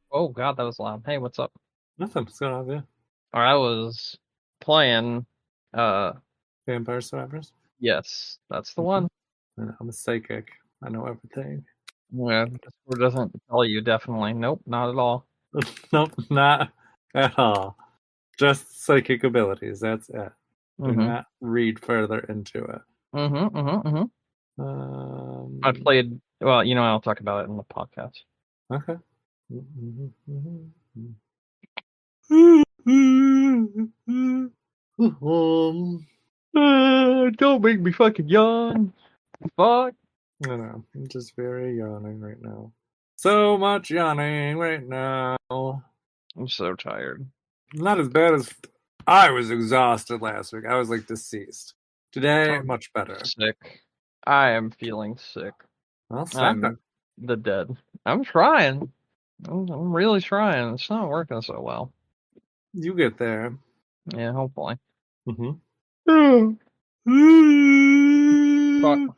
Oh God, that was loud. Hey, what's up? Nothing. What's going on with you? Or I was playing. Uh, Vampire Survivors? yes, that's the one. I'm a psychic. I know everything. Yeah, Discord doesn't tell you. Definitely, nope, not at all. Nope, not at all. Just psychic abilities. That's it. Do not read further into it. I played. Well, I'll talk about it in the podcast. Okay. Don't make me fucking yawn. Fuck. I know. I'm just very yawning right now. So much yawning right now. I'm so tired. Not as bad as I was exhausted last week. I was like deceased. Today, much better. Sick. I am feeling sick. Well, stop it. The dead. I'm trying. I'm really trying. It's not working so well. You get there. Yeah, hopefully. Mm-hmm. Fuck.